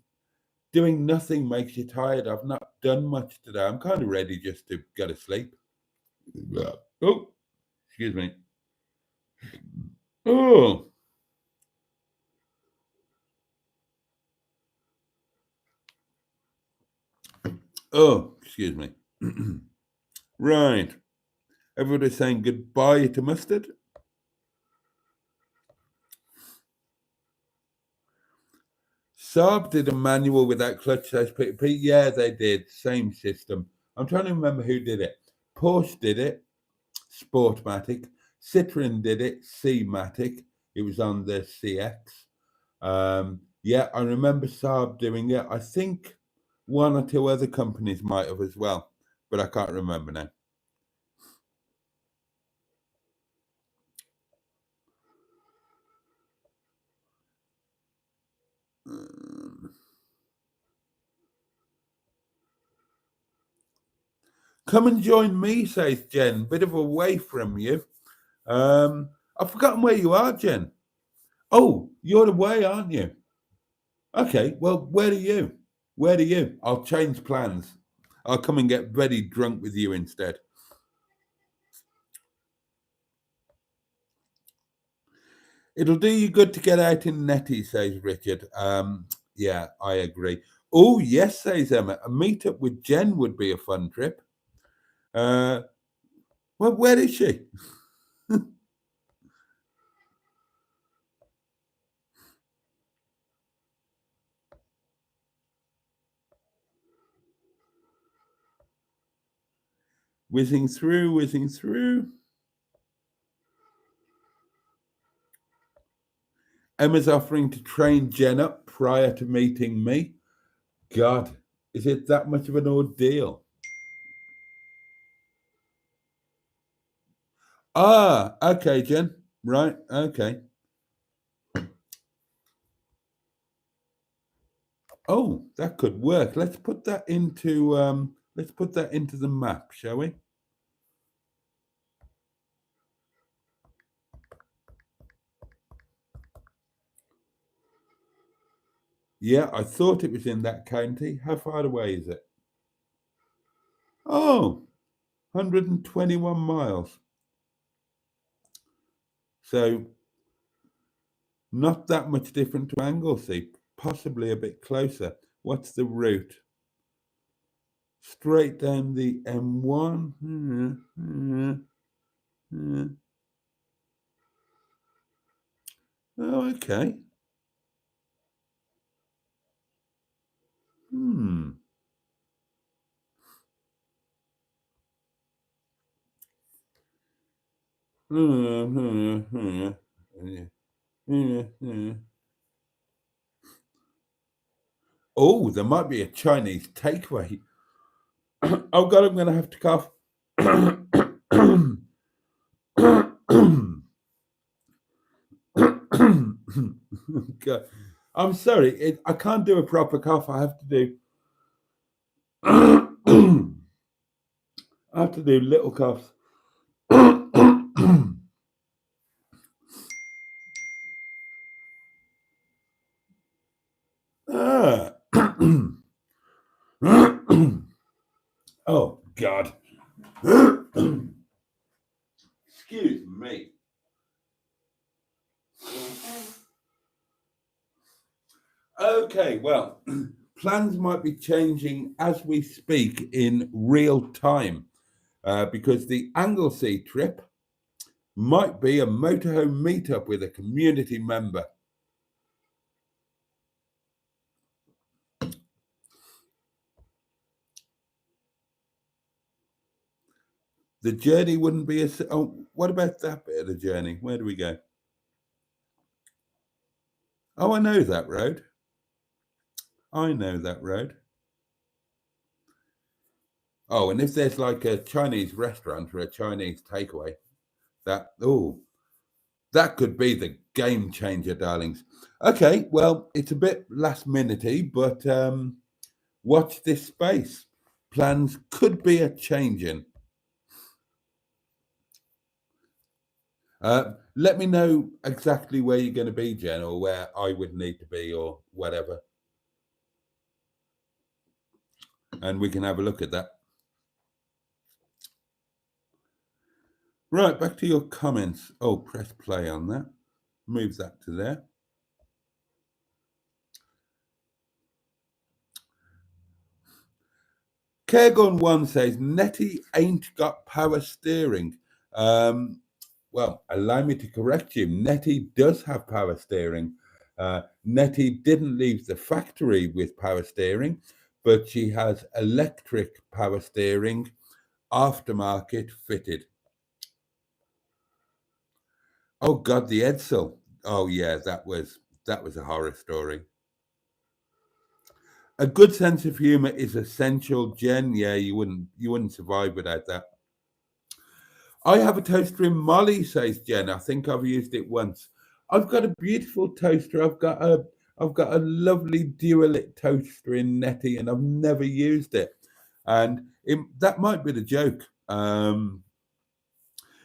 doing nothing makes you tired. I've not done much today. I'm kind of ready just to go to sleep. Oh, excuse me. Oh. Oh, excuse me. Right. Everybody's saying goodbye to mustard. Saab did a manual without clutch, says Peter Pete. Yeah, they did. Same system. I'm trying to remember who did it. Porsche did it, Sportmatic. Citroen did it, C-Matic. It was on the CX. Yeah, I remember Saab doing it. I think 1 or 2 other companies might have as well, but I can't remember now. Come and join me, says Jen. Bit of away from you. I've forgotten where you are, Jen. Oh, you're away, aren't you? Okay, well, where are you? Where are you? I'll change plans. I'll come and get very drunk with you instead. It'll do you good to get out in Netty, says Richard. Yeah, I agree. Oh, yes, says Emma. A meetup with Jen would be a fun trip. Well, where is she? Whizzing through, whizzing through. Emma's offering to train Jen up prior to meeting me. God, is it that much of an ordeal? Ah, okay, Jen. Right, okay. Oh, that could work. Let's put that into the map, shall we? Yeah, I thought it was in that county. How far away is it? Oh, 121 miles. So not that much different to Anglesey, possibly a bit closer. What's the route? Straight down the M1. Oh, okay. Oh, there might be a Chinese takeaway. Oh God, I'm going to have to cough. God. I'm sorry, I can't do a proper cough. I have to do. I have to do little coughs. Ah. Oh, God. Excuse me. Okay, well, plans might be changing as we speak in real time because the Anglesey trip might be a motorhome meetup with a community member. The journey wouldn't be as... Oh, what about that bit of the journey? Where do we go? Oh, I know that road. I know that road. Oh, and if there's like a Chinese restaurant or a Chinese takeaway, that could be the game changer, darlings. Okay, well, it's a bit last minutey, but watch this space. Plans could be a changing. Let me know exactly where you're going to be, Jen, or where I would need to be, or whatever, and we can have a look at that. Right, back to your comments. Oh, press play on that. Move that to there. Caregun1 says, Nettie ain't got power steering. Well, allow me to correct you. Nettie does have power steering. Nettie didn't leave the factory with power steering, but she has electric power steering, aftermarket fitted. Oh God, the Edsel. Oh yeah, that was a horror story. A good sense of humor is essential, Jen. Yeah, you wouldn't survive without that. I have a toaster in Molly, says Jen. I think I've used it once. I've got a beautiful toaster. I've got a lovely Dualit toaster in Nettie, and I've never used it. And that might be the joke.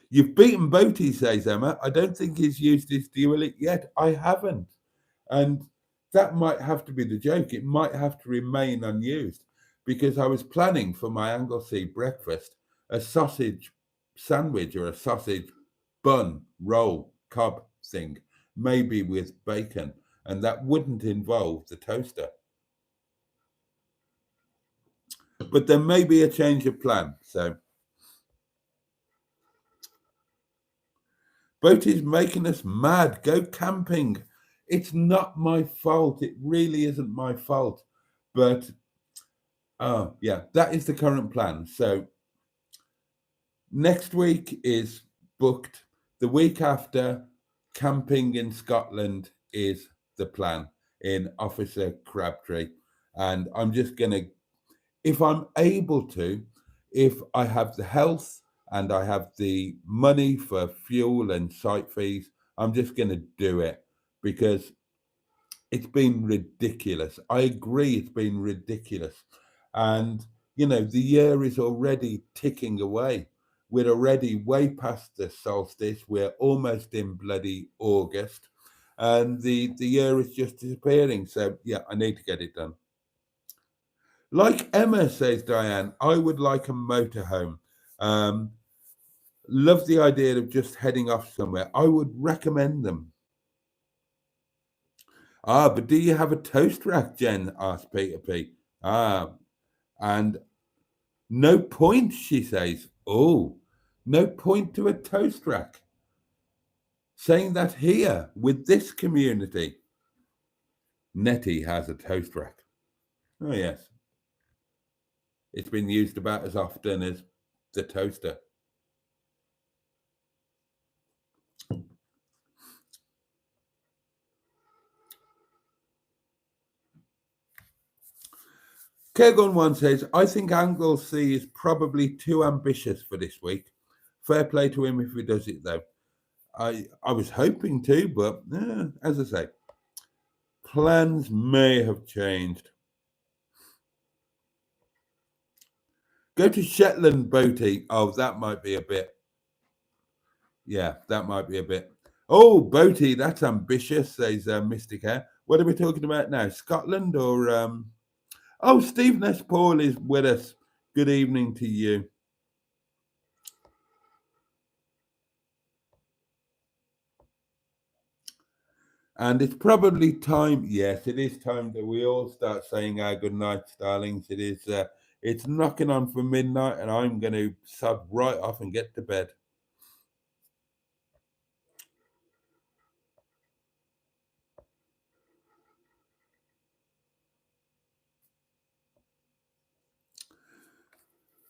You've beaten Boaty, says Emma. I don't think he's used his Dualit yet. I haven't. And that might have to be the joke. It might have to remain unused because I was planning for my Anglesey breakfast a sausage sandwich or a sausage bun, roll, cob thing, maybe with bacon. And that wouldn't involve the toaster. But there may be a change of plan. So Boaty's making us mad. Go camping. It's not my fault. It really isn't my fault. But yeah, that is the current plan. So next week is booked. The week after, camping in Scotland is the plan in Officer Crabtree. And I'm just going to, if I'm able to, if I have the health and I have the money for fuel and site fees, I'm just going to do it because it's been ridiculous. I agree, it's been ridiculous. And, you know, the year is already ticking away. We're already way past the solstice. We're almost in bloody August. And the year is just disappearing. So, yeah, I need to get it done. Like Emma, says Diane, I would like a motorhome. Love the idea of just heading off somewhere. I would recommend them. But do you have a toast rack, Jen? Asked Peter P. And no point, she says. Oh, no point to a toast rack. Saying that here with this community, Nettie has a toast rack. Oh, yes. It's been used about as often as the toaster. Kergon1 says, I think Anglesey is probably too ambitious for this week. Fair play to him if he does it, though. I was hoping to, but as I say, plans may have changed. Go to Shetland, Boaty. Oh, that might be a bit. Yeah, that might be a bit. Oh, Boaty, that's ambitious, says Mystic Hair. What are we talking about now? Scotland or... Oh, Steve S. Paul is with us. Good evening to you. And it's probably time, yes, it is time that we all start saying our good nights, darlings. It is, it's knocking on for midnight, and I'm going to sub right off and get to bed.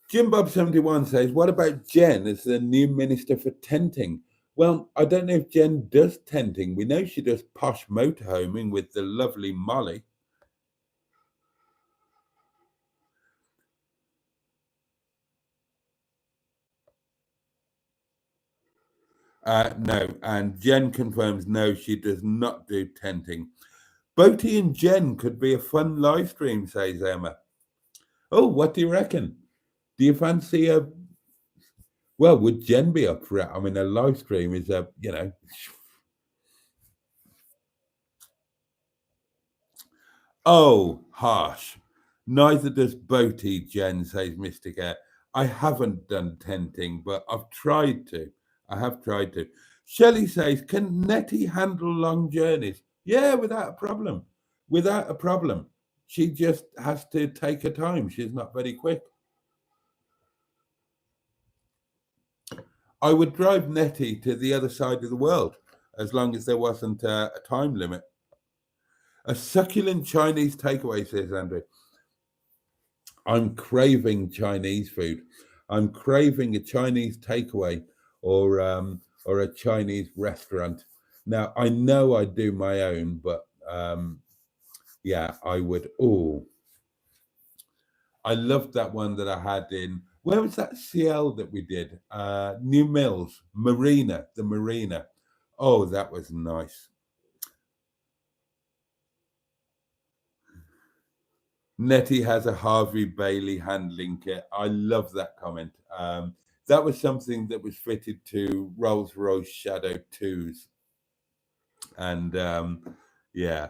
Jim Bob 71 says, what about Jen as the new minister for tenting? Well, I don't know if Jen does tenting. We know she does posh motorhoming with the lovely Molly. No, and Jen confirms no, she does not do tenting. Boaty and Jen could be a fun live stream, says Emma. Oh, what do you reckon? Do you fancy a... Well, would Jen be up for it? I mean, a live stream is a, you know... Oh, harsh. Neither does Boaty, Jen, says Mystic Air. I haven't done tenting, but I've tried to. I have tried to. Shelley says, can Nettie handle long journeys? Yeah, without a problem. Without a problem. She just has to take her time. She's not very quick. I would drive Nettie to the other side of the world as long as there wasn't a time limit. A succulent Chinese takeaway, says Andrew. I'm craving Chinese food. I'm craving a Chinese takeaway or a Chinese restaurant. Now, I know I do my own, but yeah, I would. Oh, I loved that one that I had in... Where was that CL that we did? New Mills, Marina, the Marina. Oh, that was nice. Nettie has a Harvey Bailey handling kit. I love that comment. That was something that was fitted to Rolls-Royce Shadow 2s. And yeah.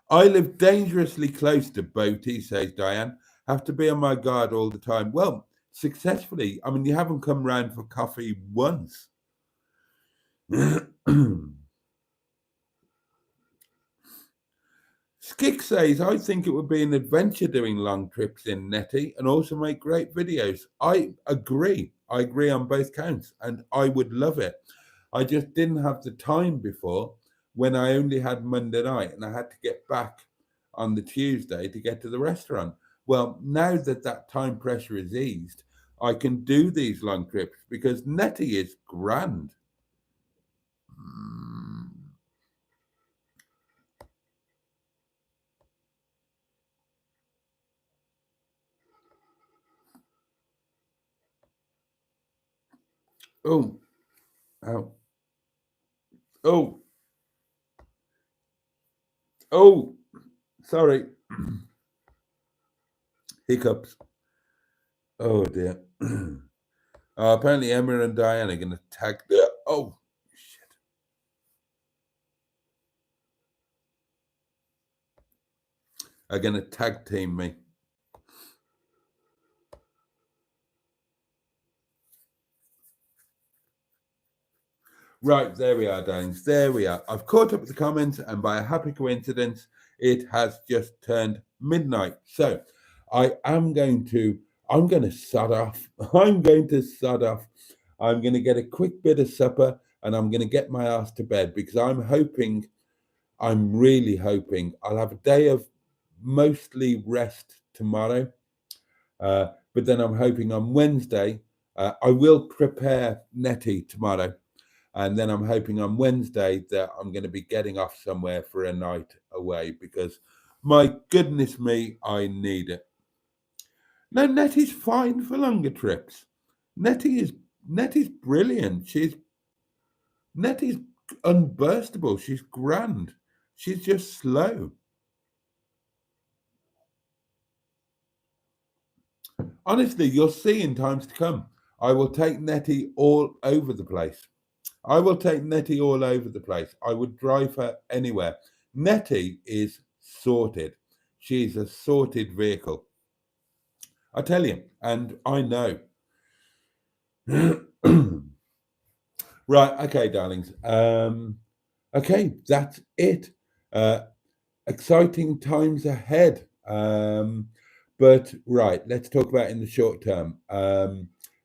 I live dangerously close to Boaty, says Diane. Have to be on my guard all the time. Well, successfully. I mean, you haven't come round for coffee once. Skick says, I think it would be an adventure doing long trips in Nettie and also make great videos. I agree. I agree on both counts, and I would love it. I just didn't have the time before when I only had Monday night and I had to get back on the Tuesday to get to the restaurant. Well, now that that time pressure is eased, I can do these long trips because Nettie is grand. Oh, ow. Oh, oh, sorry. Hiccups. Oh dear. Apparently Emma and Diane are going to tag. Oh, shit. Are going to tag team me. Right, there we are, darlings. There we are. I've caught up with the comments, and by a happy coincidence, it has just turned midnight. So I'm going to sod off. I'm going to sod off. I'm going to get a quick bit of supper, and I'm going to get my ass to bed because I'm really hoping I'll have a day of mostly rest tomorrow. But then I'm hoping on Wednesday, I will prepare Nettie tomorrow. And then I'm hoping on Wednesday that I'm going to be getting off somewhere for a night away because, my goodness me, I need it. No, Nettie's fine for longer trips. Nettie's brilliant. Nettie's unburstable. She's grand. She's just slow. honestly, you'll see in times to come. I will take Nettie all over the place. I will take Nettie all over the place. I would drive her anywhere. Nettie is sorted. She's a sorted vehicle. I tell you, and I know. Right, okay, darlings. Okay, that's it. Exciting times ahead. But right, let's talk about in the short term.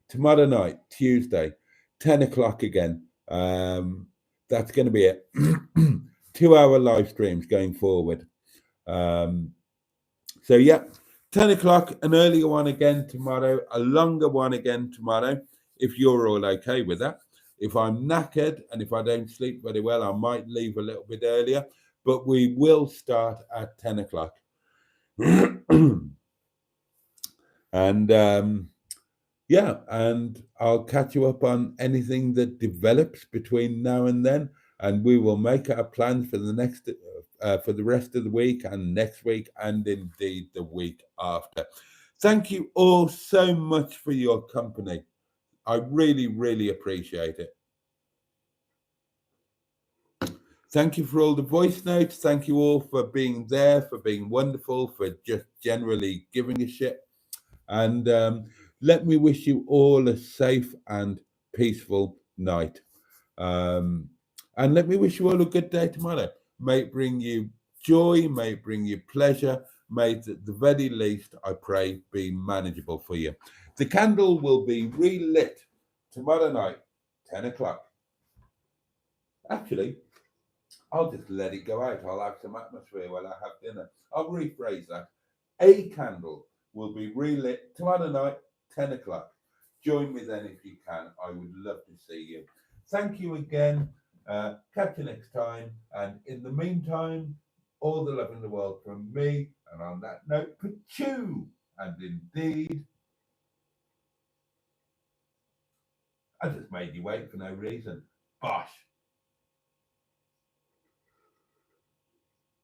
Tomorrow night, Tuesday, 10 o'clock again. That's going to be it. 2-hour live streams going forward. So yeah, 10 o'clock, an earlier one again tomorrow, a longer one again tomorrow, if you're all okay with that. If I'm knackered and if I don't sleep very well, I might leave a little bit earlier, but we will start at 10 o'clock. And yeah, and I'll catch you up on anything that develops between now and then, and we will make our plans for the next for the rest of the week and next week and indeed the week after. Thank you all so much for your company. I really, really appreciate it. Thank you for all the voice notes. Thank you all for being there, for being wonderful, for just generally giving a shit. And let me wish you all a safe and peaceful night. And let me wish you all a good day tomorrow. May it bring you joy, may it bring you pleasure, may it at the very least, I pray, be manageable for you. The candle will be relit tomorrow night, 10 o'clock. Actually, I'll just let it go out. I'll have some atmosphere while I have dinner. I'll rephrase that. A candle will be relit tomorrow night, 10 o'clock. Join me then if you can. I would love to see you. Thank you again. Catch you next time. And in the meantime, all the love in the world from me. And on that note, pachoo! And indeed, I just made you wait for no reason. Bosh.